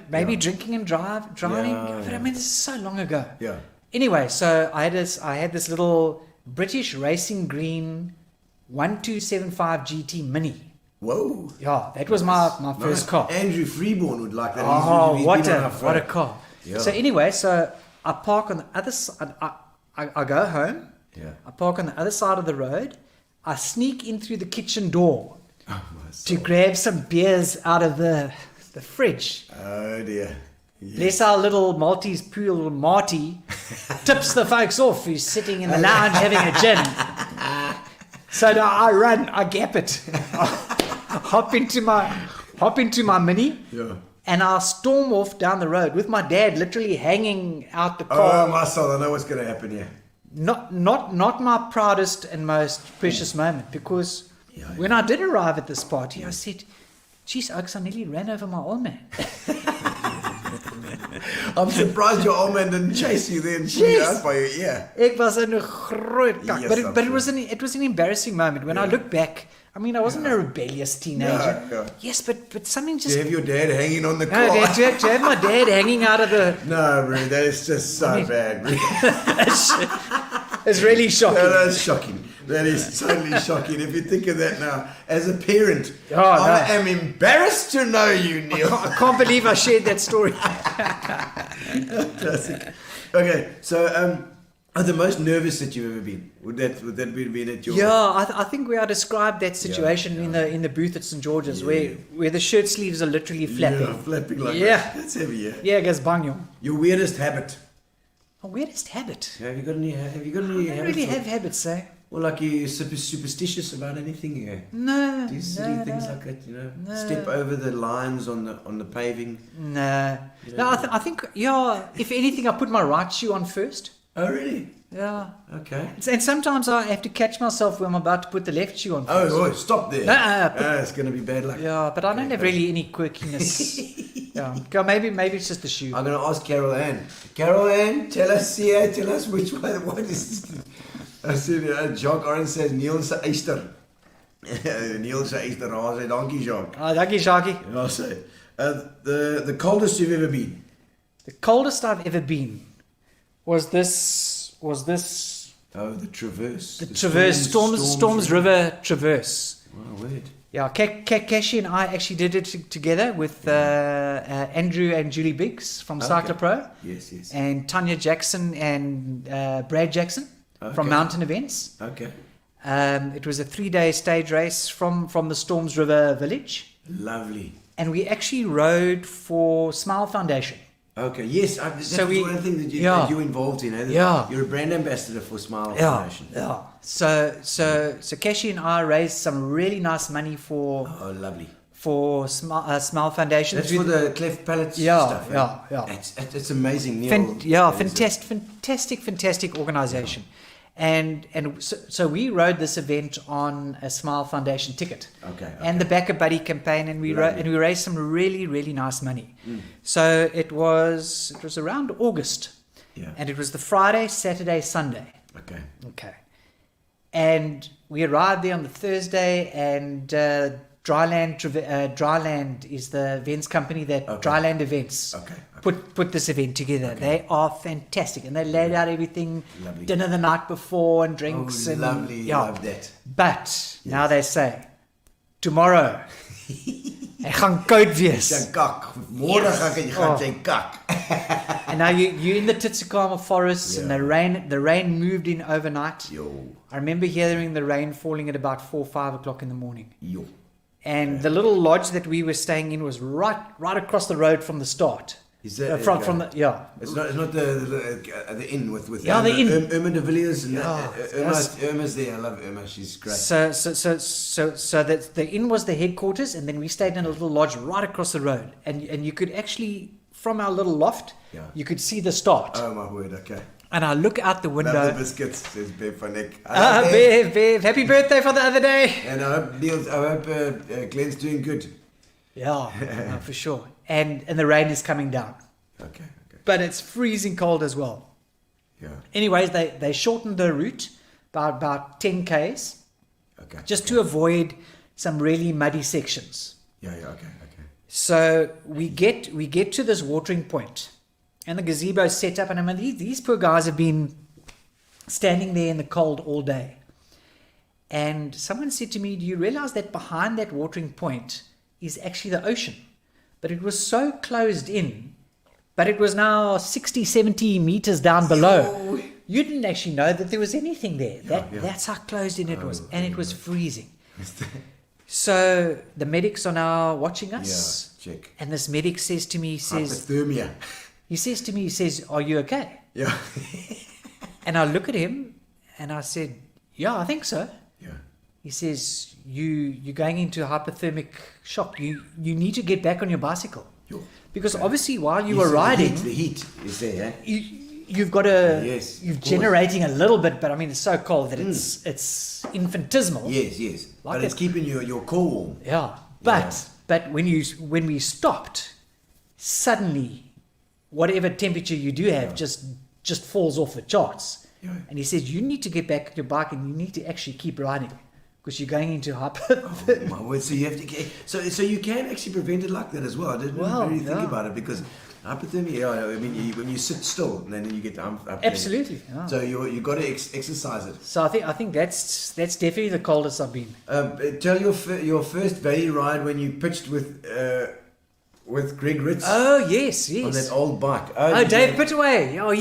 maybe drinking and driving. But I mean, this is so long ago. Yeah. Anyway, so I had this little British Racing Green 1275 GT Mini. Whoa. Yeah, that was my first car. Andrew Freeborn would like that. Oh, what a car. Yeah. So anyway, I park on the other side. I go home. Yeah. I park on the other side of the road. I sneak in through the kitchen door to grab some beers out of the fridge. Oh dear. Yes. Bless our little Maltese poodle Marty tips the folks off who's sitting in the lounge having a gin. So I run, I gap it, hop into my Mini, and I'll storm off down the road with my dad literally hanging out the car. Oh, my soul, I know what's going to happen here. Not my proudest and most precious moment, because when I did arrive at this party, I said, geez, Oaks, I nearly ran over my old man. I'm surprised your old man didn't chase you then. Yes. By you. Yeah. Ek was in 'n groot kak. But it was an embarrassing moment. When I look back, I mean, I wasn't a rebellious teenager. Yeah. Yes, but something just... To have your dad hanging on the car. No, to have my dad hanging out of the... No, bro, that is just so bad, bro. It's really shocking. No, that's shocking. That is totally shocking. If you think of that now, as a parent, I am embarrassed to know you, Neil. I can't believe I shared that story. Okay, so Oh, the most nervous that you've ever been. Would that be been at your? Yeah, I think we are described that situation in the booth at St George's where the shirt sleeves are literally flapping. Yeah, flapping like Yeah. that. That's heavy, yeah. Yeah, it goes bang you. Your weirdest habit. A weirdest habit. Have you got any? Have you got any? I don't habits really or- have habits, eh? Well, like you superstitious about anything? Yeah. No. Do you silly no, things no. like that? You know, No. step over the lines on the paving. No. You No, don't I think, yeah, if anything, I put my right shoe on first. Oh, really? Yeah. Okay. And sometimes I have to catch myself when I'm about to put the left shoe on first. Oh, stop there. It's going to be bad luck. Yeah, but I don't have really any quirkiness. Yeah. Go, maybe it's just the shoe. I'm going to ask Carol Ann. Carol Ann, tell us which one. What is this? I said, Jacques Orange says Neil se eister. Neil se eister. I say, dankie, Jacques. Ah, dankie, Sharky. I say, the coldest you've ever been. The coldest I've ever been was this. Oh, the Traverse. The Traverse, Storms River Traverse. Wow, weird. Yeah, Kashi and I actually did it together with Andrew and Julie Biggs from Cycler Pro. Yes. And Tanya Jackson and Brad Jackson from Mountain Events. Okay. It was a 3-day stage race from the Storms River village. Lovely. And we actually rode for Smile Foundation. Okay, yes, that's So one thing that you're involved in. Yeah. You're a brand ambassador for Smile Foundation. Yeah. So Kashi and I raised some really nice money for lovely. Smile Foundation. That's for the cleft palate stuff. Yeah. It's amazing, Neil. Fantastic organization. And so we rode this event on a Smile Foundation ticket, and the Backer Buddy campaign, and we raised some really nice money. So it was around August, and it was the Friday, Saturday, Sunday. Okay, and we arrived there on the Thursday, and Dryland is the events company that Dryland Events put this event together. They are fantastic, and they laid out everything, dinner the night before and drinks. Oh, and lovely, love that. But now they say, tomorrow, hy gaan koud wees. Jy kak. Môre gaan jy kak. And now you're in the Titsukama forest, and the rain moved in overnight. I remember hearing the rain falling at about 4 or 5 o'clock in the morning. And the little lodge that we were staying in was right across the road from the start. Is that from the It's not the inn with the inn. Irma de Villiers and Irma's there. I love Irma. She's great. So that the inn was the headquarters, and then we stayed in a little lodge right across the road, and you could actually, from our little loft, you could see the start. Oh my word! Okay. And I look out the window. Love the biscuits, says Bev van Eck. Bev, happy birthday for the other day. And I hope Glenn's doing good. Yeah, no, for sure. And the rain is coming down. Okay. But it's freezing cold as well. Yeah. Anyways, they shortened the route by about 10 k's. Just to avoid some really muddy sections. Okay. So we get to this watering point, and the gazebo is set up, and I mean these poor guys have been standing there in the cold all day. And someone said to me, "Do you realize that behind that watering point is actually the ocean?" But it was so closed in, but it was now 60, 70 meters down below. You didn't actually know that there was anything there. That's how closed in it was, and it was freezing. So the medics are now watching us. Yeah, check. And this medic says to me, hypothermia. He says, "Are you okay?" Yeah. And I look at him and I said, "Yeah, I think so." Yeah. He says, you're going into hypothermic shock. You need to get back on your bicycle. Because obviously while you were riding, the heat is there, eh? You've got you're generating a little bit, but I mean, it's so cold that it's infinitesimal. Yes. But it's keeping your core warm. Yeah. But when we stopped, suddenly whatever temperature you do have just falls off the charts. Yeah. And he says, you need to get back on your bike and you need to actually keep riding, because you're going into hypothermia. Oh my word! So you have to so you can actually prevent it like that as well. I didn't really think about it, because hypothermia. I mean, when you sit still, and then you get to hypothermia. Absolutely. Yeah. So you got to exercise it. So I think that's definitely the coldest I've been. Tell your first valley ride when you pitched with Greg Ritz. Oh yes. On that old bike. Oh, Dave Pittaway. Oh,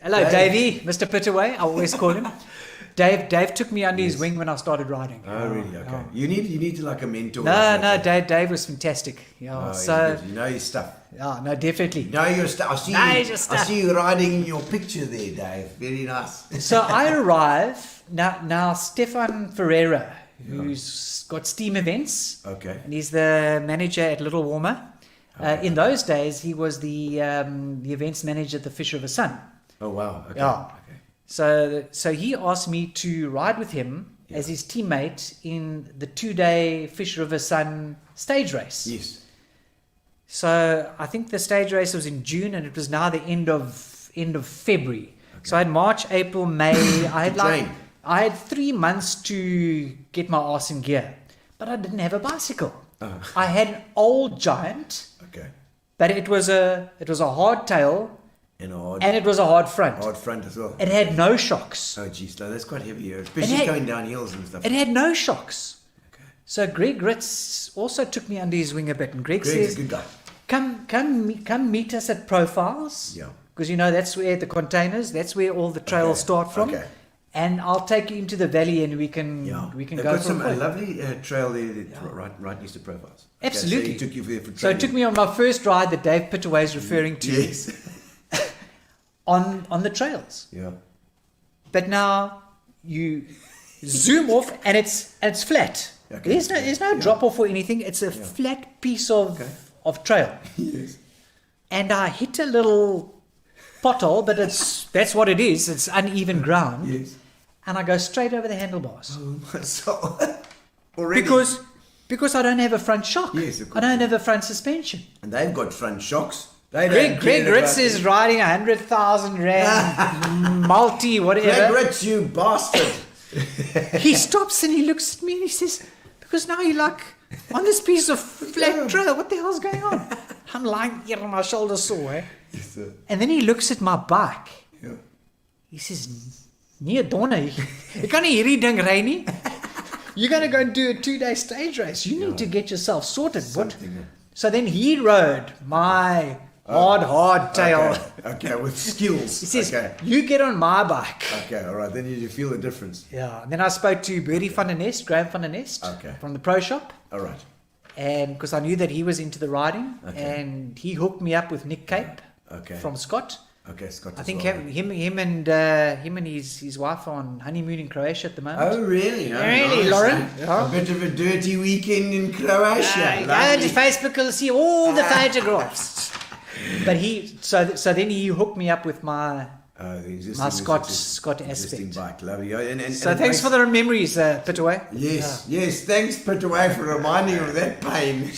Hello, Dave. Davey, Mr. Pittaway. I always call him. Dave took me under his wing when I started riding. Oh, really? Okay. Yeah. You need to like a mentor. No, Dave was fantastic. Yeah, Oh, so you know your stuff. yeah, no, definitely. You know your stuff. I see you riding in your picture there, Dave. Very nice. So I arrive now. Stefan Ferreira, who's got Steam Events, Okay. and he's the manager at Little Warmer. In those days, he was the events manager at the Fish River Sun. Oh, wow. Okay. Yeah. Okay. So he asked me to ride with him as his teammate in the 2-day Fish River Sun stage race. Yes. So I think the stage race was in June, and it was now the end of February. Okay. So I had March, April, May. I had 3 months to get my ass in gear, but I didn't have a bicycle. I had an old Giant. Okay. But it was a hardtail, and it was a hard front. Hard front as well. It had no shocks. Oh, geez, no, that's quite heavy, especially going down hills and stuff. It had no shocks. Okay. So Greg Ritz also took me under his wing a bit, and Greg's a good guy. Come meet us at Profiles. Yeah. Because that's where the containers, that's where all the trails start from. Okay. And I'll take you into the valley, and we can They've go got for a lovely trail there right next to Profiles. Okay, Absolutely. so he took you there for training. So it took me on my first ride that Dave Pittaway is referring to. Yes. on the trails. Yeah. But now you zoom off, and it's flat. Okay. There's no drop off or anything. It's a flat piece of trail. Yes. And I hit a little pothole, but that's what it is. It's uneven ground. Yes. And I go straight over the handlebars. Oh, my soul. Already. Because I don't have a front shock. Yes, of course. I don't have a front suspension. And they've got front shocks. Greg Ritz is riding 100,000 rand multi whatever. Greg Ritz, you bastard. He stops and he looks at me and he says, because now you're like on this piece of flat trail, what the hell's going on? I'm lying here on my shoulder sore. Eh? Yes, sir. And then he looks at my bike. Yeah. He says, Nee, Donna, you can't hierdie ding ry nie. You're going to go and do a 2-day stage race. You need to get yourself sorted. What? So then he rode my hard tail. Okay, with skills. He says, you get on my bike. Okay, all right. Then you feel the difference. Yeah. And then I spoke to Bertie van der Nest, Graham van der Nest, from the Pro Shop. All right. And because I knew that he was into the riding, and he hooked me up with Nick Cape from Scott. Okay, Scott. I think him and his wife are on honeymoon in Croatia at the moment. Oh, really? Really, Lauren? A bit of a dirty weekend in Croatia. Go to Facebook, you'll see all the photographs. But so then he hooked me up with my Scott Aspect. Bike, lovely. And so thanks for the memories, Pittaway. Yes. Thanks, Pittaway, for reminding me of that pain.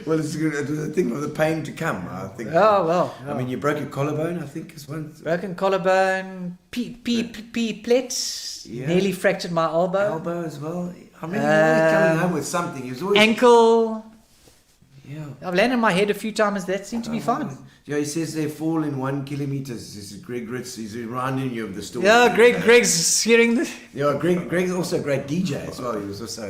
Well, it's good. It was a thing of the pain to come, I think. Oh, well. I mean, you broke your collarbone, I think, as one. Broken collarbone, plate, nearly fractured my elbow. Elbow as well. I mean, you're always coming home with something. He was always... Ankle. Yeah. I've landed my head a few times. That seemed to be fine. Yeah, he says they fall in 1 kilometer. This is Greg Ritz. He's reminding you of the story. Yeah, Greg's hearing the... Yeah, Greg's also a great DJ as well. He was also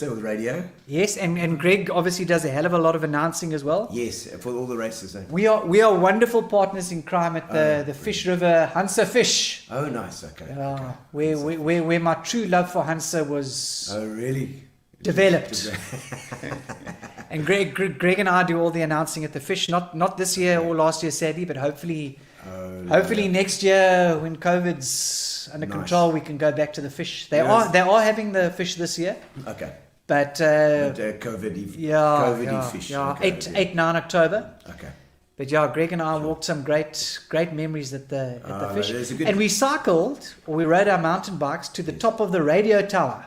with radio. Yes, and Greg obviously does a hell of a lot of announcing as well. Yes, for all the races. We are wonderful partners in crime at the Fish River Hansa Fish. Oh, nice. Okay. Where my true love for Hansa was... Oh, really? Developed. And Greg and I do all the announcing at the Fish. Not this year or last year, sadly, but hopefully next year when COVID's under control, we can go back to the Fish. They are having the Fish this year. Okay. But COVID Fish. Yeah, 8-9 October. Okay. But yeah, Greg and I walked some great memories at the Fish. Good... And we cycled, or we rode our mountain bikes to the top of the radio tower.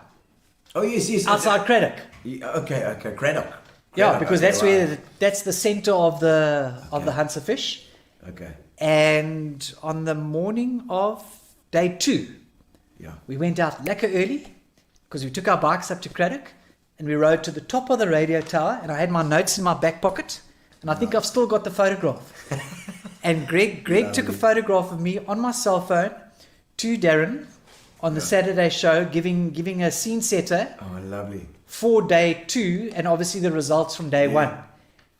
Oh, yes. Outside Craddock. Yeah, okay, Craddock. Yeah, because that's the center of the Hansa Fish. Okay. And on the morning of day 2, we went out lekker early because we took our bikes up to Craddock and we rode to the top of the radio tower, and I had my notes in my back pocket, and I think I've still got the photograph. And Greg took a photograph of me on my cell phone to Darren on the Saturday show, giving a scene setter. Oh, lovely. For day 2, and obviously the results from day 1.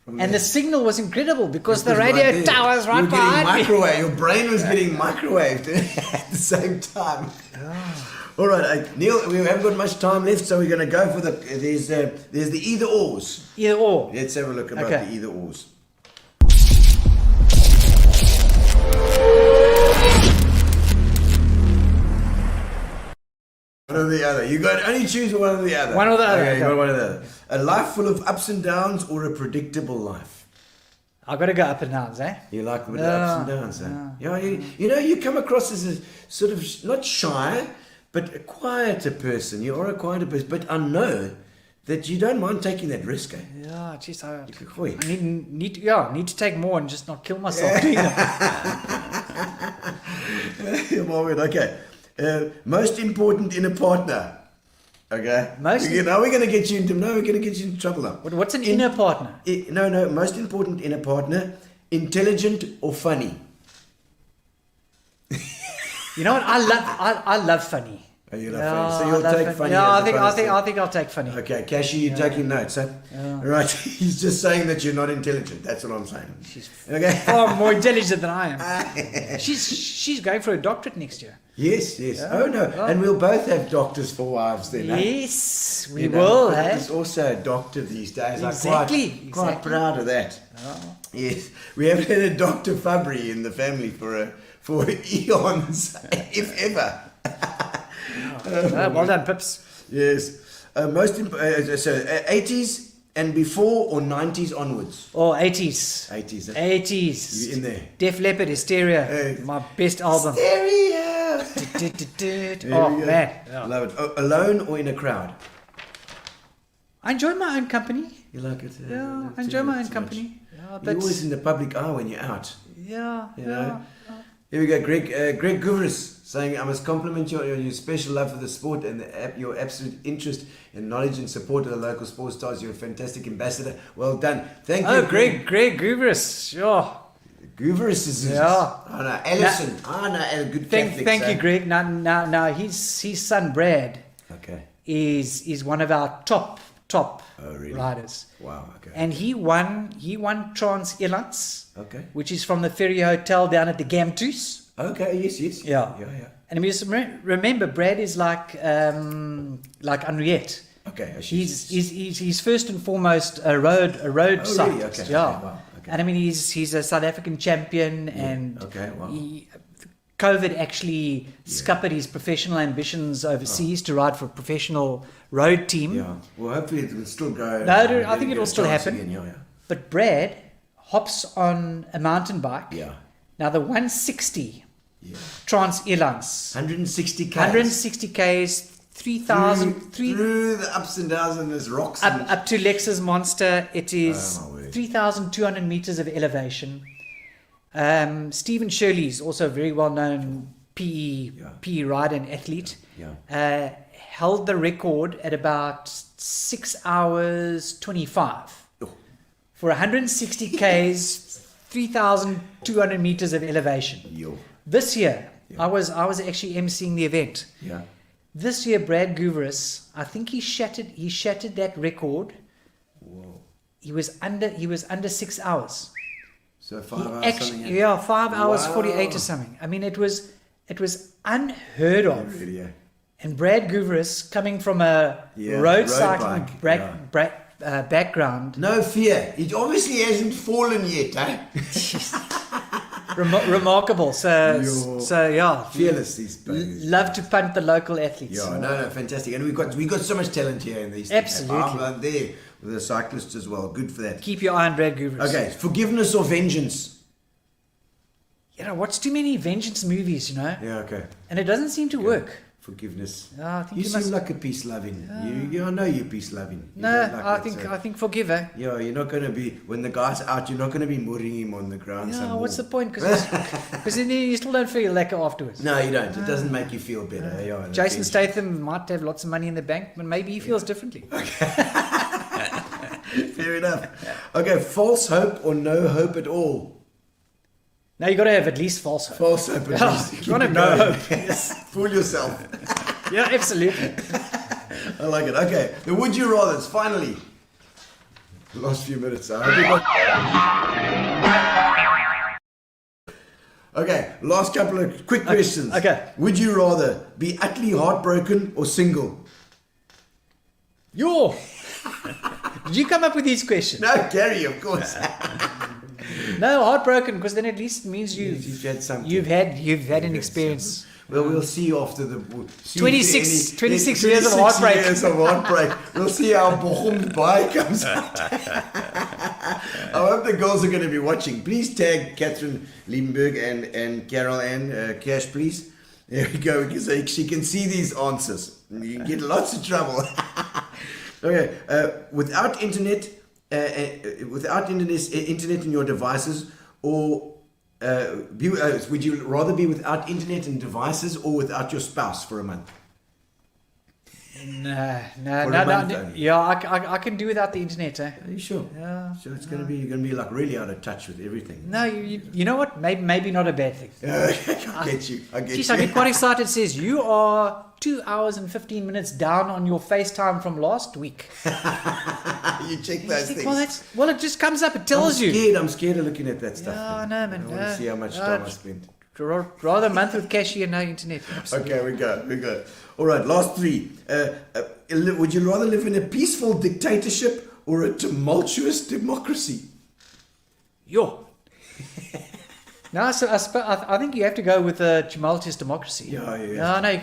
And the signal was incredible because the It was radio right there. tower's right You were getting behind me. microwave. Your brain was getting microwaved at the same time. All right, Neil, we haven't got much time left, so we're going to go for there's the either ors. Either or. Let's have a look about Okay. the either ors. One or the other. You got only choose one or the other. One or the other, Okay, you okay. got one or the other. A life full of ups and downs or a predictable life? I've got to go up and downs, eh? You like with the ups and downs, eh? Yeah, you know, you come across as a sort of not shy, but a quieter person. You are a quieter person, but I know that you don't mind taking that risk, eh? Yeah, geez, I Oi. need to take more and just not kill myself doing that. Okay. Most important in a partner. Okay. Now we're going to get you into trouble now. What's an inner partner? No. Most important in a partner: intelligent or funny. You know what? I love funny. Oh, you love funny. So you'll I love take funny. Yeah, as opposed to- I think I'll take funny. Okay, Cashy, you're taking notes, huh? Yeah. Right. He's just saying that you're not intelligent. That's what I'm saying. Okay. Far more intelligent than I am. She's going for a doctorate next year. Yes. Yeah. Oh no, and we'll both have doctors for wives then. Eh? Yes, we You know, will. There's Eh? also a doctor these days. Exactly, I'm quite exactly. proud of that. Yes, we haven't had a Dr. Fabry in the family for eons, if ever. Well done, Pips. Yes. 80s and before or 90s onwards? Oh, 80s. 80s. 80s. You in there? Def Leppard, Hysteria. Hey. My best album. Stereo. Oh, man. Yeah. Love it. Alone or in a crowd? I enjoy my own company. You like it? Yeah, I enjoy my own company. Yeah, You're but always in the public eye when you're out. yeah, You know? Here we go, Greg Guvris saying, I must compliment your special love for the sport and your absolute interest in knowledge and support of the local sports stars. You're a fantastic ambassador. Well done. Thank you. Oh, Greg Gubris. Sure. Guvris is Yeah. Oh no, Ellison. A good Catholic. Thank you, Greg. Now his son Brad Okay. is one of our top really? riders. Wow. Okay. And he won Trans Elands, Okay. which is from the Ferry Hotel down at the Gamtoos. Okay. Yes. Yeah. Yeah. And we just remember Brad is like Henriette. Okay. He's first and foremost a road cyclist. Really? Okay. Yeah. Okay, wow, okay. And I mean he's a South African champion and Okay, wow. COVID actually scuppered his professional ambitions overseas to ride for a professional road team. Yeah. Well, hopefully it will still go. No, I think it will still chance happen. again, Yeah. But Brad hops on a mountain bike. Yeah. Now the 160 Yeah. Trans Elands. 160 k's. 160 Ks, 3,000 through the ups and downs and there's rocks. And up to Lexus Monster. It is Oh, my word. 3,200 meters of elevation. Stephen Shirley's also a very well-known PE rider and athlete. Yeah. Held the record at about 6 hours 25 Oh. for 160 Ks, 3,200 meters of elevation. Yo. This year, I was actually emceeing the event. Yeah. This year, Brad Guvris, I think he shattered that record. Whoa. He was under 6 hours. So He 5 hours actually, something. yeah, 5 hours Wow. 48 or something. I mean, it was unheard of. Really, yeah. And Brad Guvris, coming from a Yeah, road road cycling bike, background, No fear. It obviously hasn't fallen yet, eh? remarkable. So yeah, Fearless, these buggers. love to punt the local athletes. Yeah, no, fantastic. And we've got so much talent here in these. Absolutely. I'm there with the cyclists as well. Good for that. Keep your eye on Brad Guvris. Okay, forgiveness or vengeance? You know, watch too many vengeance movies, you know, Yeah, okay. and it doesn't seem to work. Forgiveness. I think You you seem must. like a peace loving. I know you're peace loving. No, I think forgive, eh? Yeah, you're not going to be, when the guy's out, you're not going to be mudding him on the ground. Yeah, some what's the more. point? Because then you still don't feel lekker afterwards. No, you don't. It doesn't make you feel better. Yeah, Jason vengeance. Statham might have lots of money in the bank, but maybe he feels differently. Fair enough. Okay, false hope or no hope at all? Now you got to have at least false hope. False hope at Yeah, least. you Keep can't it have no going. hope. Yes. Fool yourself. Yeah, absolutely. I like it. Okay, the would you rathers, finally. Last few minutes. I hope you got... Okay, last couple of quick questions. Okay. Would you rather be utterly heartbroken or single? Did you come up with these questions? No, Gary, of course. No, heartbroken, because then at least it means You've had something. you've had an experience. Well, we'll see after the... 26 years of heartbreak. 26 years of heartbreak. We'll see how Bochum by comes out. I hope the girls are going to be watching. Please tag Catherine Liebenberg and Carol Ann Cash, please. There we go. So she can see these answers. You can get lots of trouble. Okay. Without internet in your devices, or... would you rather be without internet and devices or without your spouse for a month? No. Only. Yeah, I can do without the internet. Are you sure? Yeah. So it's you're going to be like really out of touch with everything. No, you know what? Maybe not a bad thing. I get you. Jeez, I get quite excited. It says you are 2 hours and 15 minutes down on your FaceTime from last week. You check those things. Well, it just comes up. It tells you. I'm scared of looking at that stuff. Yeah, no, man. I want to see how much time I spend. Rather a month with cashier and no internet. Absolutely. Okay, we go. All right, last three. Would you rather live in a peaceful dictatorship or a tumultuous democracy? Yo. No, so I think you have to go with a tumultuous democracy. Yeah. No,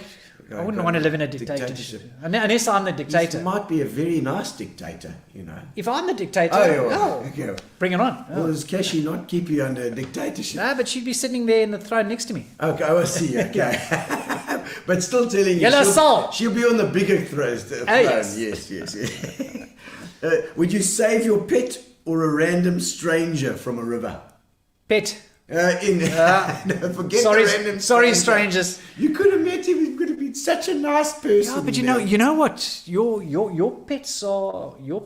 I wouldn't want to live in a dictatorship. Unless I'm the dictator. You might be a very nice dictator, you know. If I'm the dictator, okay. Bring it on. Well, does Kashi not keep you under dictatorship? No, but she'd be sitting there in the throne next to me. Okay, I see. Okay. But still telling you. Yellow soul. She'll be on the bigger throne. Yes. Yes. Would you save your pet or a random stranger from a river? Pet. Forget sorry, the random sorry, stranger. strangers. You could have met him. He could have been such a nice person. Yeah, but you know what? Your pets are your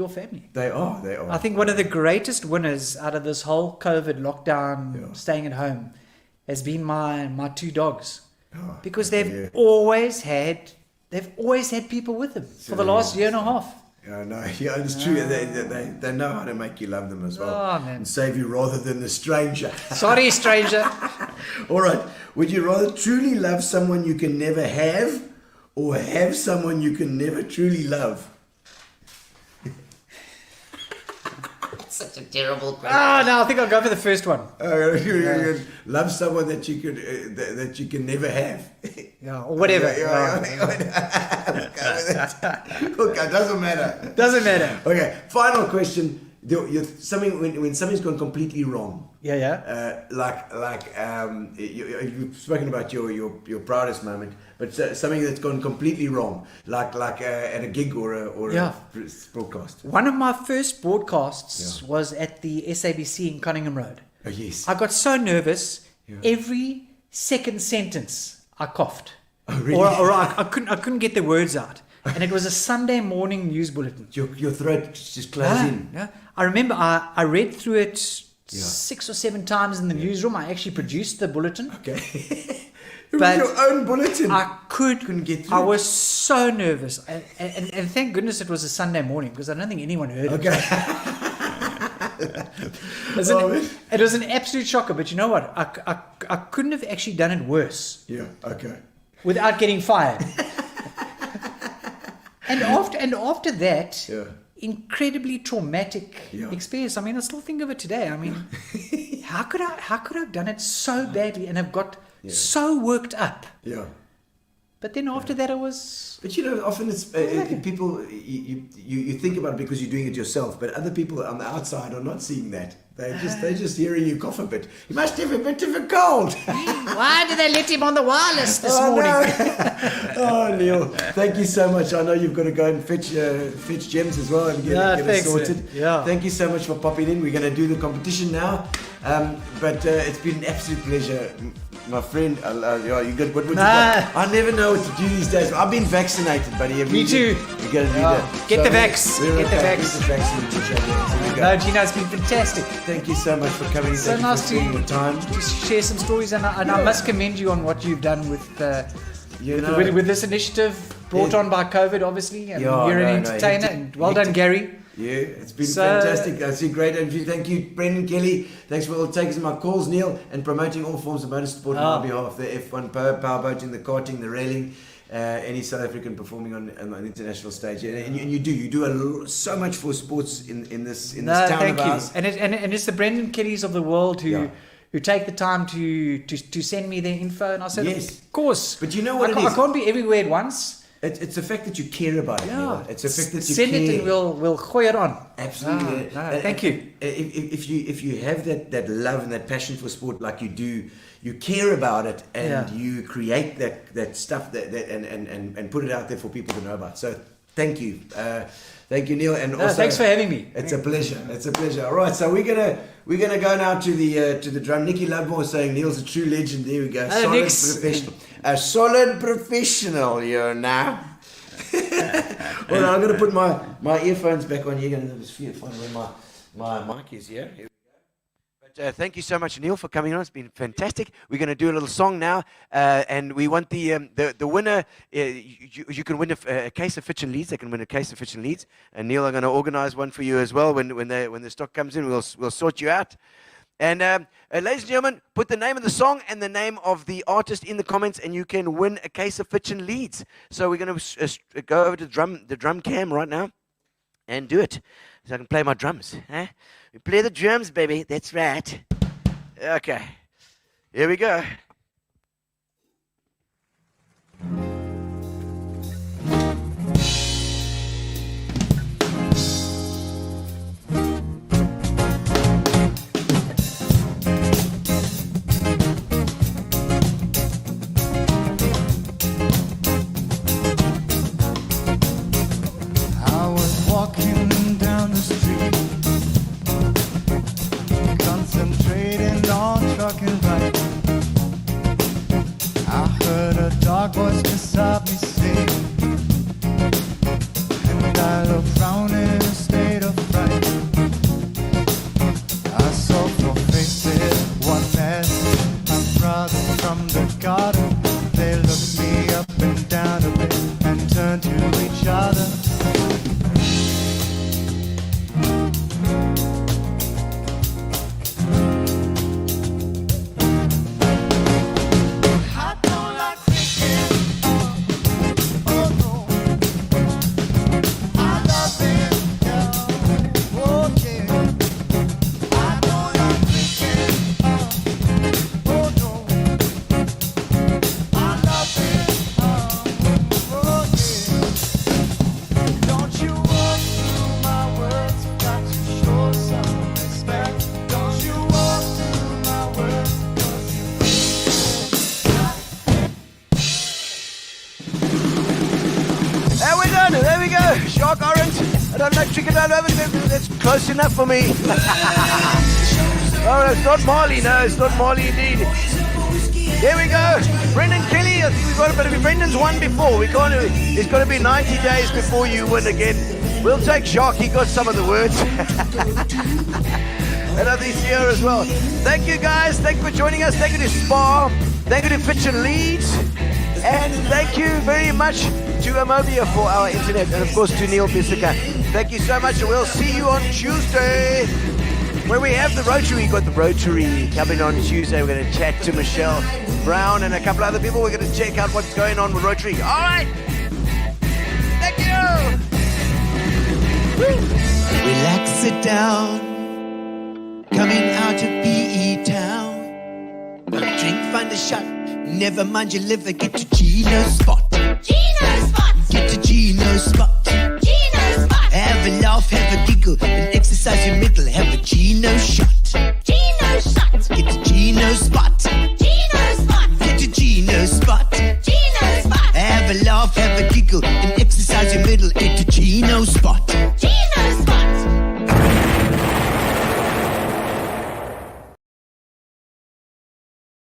family. They are. I think one of the greatest winners out of this whole COVID lockdown, staying at home, has been my two dogs, because they've always had people with them for the last year and a half. Yeah, no, yeah, it's true. They know how to make you love them as well, and save you rather than the stranger. Sorry, stranger. All right. Would you rather truly love someone you can never have, or have someone you can never truly love? Such a terrible question. No, I think I'll go for the first one. Love someone that you could that you can never have. Yeah, or whatever. Okay, doesn't matter. Doesn't matter. Okay, final question. When something's gone completely wrong. Yeah. You've spoken about your proudest moment, but something that's gone completely wrong, like at a gig or a broadcast. One of my first broadcasts was at the SABC in Cunningham Road. Oh yes. I got so nervous. Every second sentence I coughed. Oh really? Or I couldn't get the words out. And it was a Sunday morning news bulletin. Your throat just closed in. Yeah. I remember I read through it 6 or 7 times in the newsroom. I actually produced the bulletin. Okay. It was your own bulletin. I couldn't get through. I was so nervous. And thank goodness it was a Sunday morning, because I don't think anyone heard it. It was an absolute shocker, but you know what? I couldn't have actually done it worse. Yeah, okay. Without getting fired. And after that, incredibly traumatic experience. I mean, I still think of it today. I mean, how could I have done it so badly and have got so worked up? Yeah. But then after that, I was. But you know, often it's people. You think about it because you're doing it yourself, but other people on the outside are not seeing that. They're just hearing you cough a bit. You must have a bit of a cold. Why did they let him on the wireless this morning? No. Oh, Neil, thank you so much. I know you've got to go and fetch gems as well and get it sorted. Yeah. Thank you so much for popping in. We're going to do the competition now, but it's been an absolute pleasure. My friend, you good? What would you got? I never know what to do these days. I've been vaccinated, buddy. Me too. You got to do that. Get the vax. Get the vax. No, Gino, it's been fantastic. Thank you so much for coming. So nice to your time. Share some stories, and I must commend you on what you've done with this initiative brought on by COVID, obviously. And you're an entertainer, and well done, Gary. Yeah, it's been So- fantastic. I see great interview. Thank you, Brendan Kelly. Thanks for all taking my calls, Neil, and promoting all forms of motorsport on my behalf. The F1 powerboating, the karting, the railing, any South African performing on the international stage. And you do so much for sports in this town thank of you. ours. And it's the Brendan Kellys of the world who Yeah. who take the time to send me their info, and I said, Yes. of course. But you know what it I is? can't be everywhere at once. It's the fact that you care about it. Yeah. Neil. It's the fact that you send care. it and we'll gooi it on. Absolutely. Thank you. If you have that love and that passion for sport like you do, you care about it and you create that stuff that and put it out there for people to know about. So thank you. Thank you, Neil. And also, thanks for having me. It's a pleasure. It's a pleasure. All right, so we're gonna go now to the drum. Nikki Lovemore saying Neil's a true legend. There we go. Hello, Solid Nix. professional. A solid professional, you know. Well, I'm gonna put my earphones back on. You're gonna just find where my mic is. Here we go. But thank you so much, Neil, for coming on. It's been fantastic. We're going to do a little song now, and we want the winner. You can win a case of Fitch and Leeds. They can win a case of Fitch and Leeds, and Neil, I'm going to organise one for you as well. When the stock comes in, we'll sort you out. And ladies and gentlemen, put the name of the song and the name of the artist in the comments, and you can win a case of Fitch and Leeds. So we're going to go over to the drum cam right now and do it. So I can play my drums. Huh? We play the drums, baby. That's right. Okay. Here we go. I was walking down the street, concentrating on trucking right. I heard a dog voice beside me sing, and I looked round in a state of fright. I saw four faces, one man, my brother from the garden. They looked me up and down a bit and turned to each other. I don't like cricket, oh no. I love it, yeah, oh yeah. I don't like cricket, oh no. I love it, oh yeah. Don't you walk through my words, got to show some respect. Don't you walk through my words, 'cause you There we go. There we go. Shark orange. I don't like chicken all over. That's close enough for me. Oh, it's not Marley. No, it's not Marley indeed. Here we go. Brendan Kelly. I think we've got a bit of it. Brendan's won before. We can't. It's got to be 90 days before you win again. We'll take Shark. He got some of the words. And I think here as well. Thank you guys. Thank you for joining us. Thank you to Spa. Thank you to Fitch and Leeds. And thank you very much to Amobia for our internet. And of course to Neil Bisseker. Thank you so much. And we'll see you on Tuesday, where we have the Rotary. We've got the Rotary coming on Tuesday. We're going to chat to Michelle Brown and a couple other people. We're going to check out what's going on with Rotary. All right. Thank you. Relax, sit down. Coming out of PE town. One drink, find a shot. Never mind your liver, get to Gino's spot. Gino spot. Get to Gino's spot.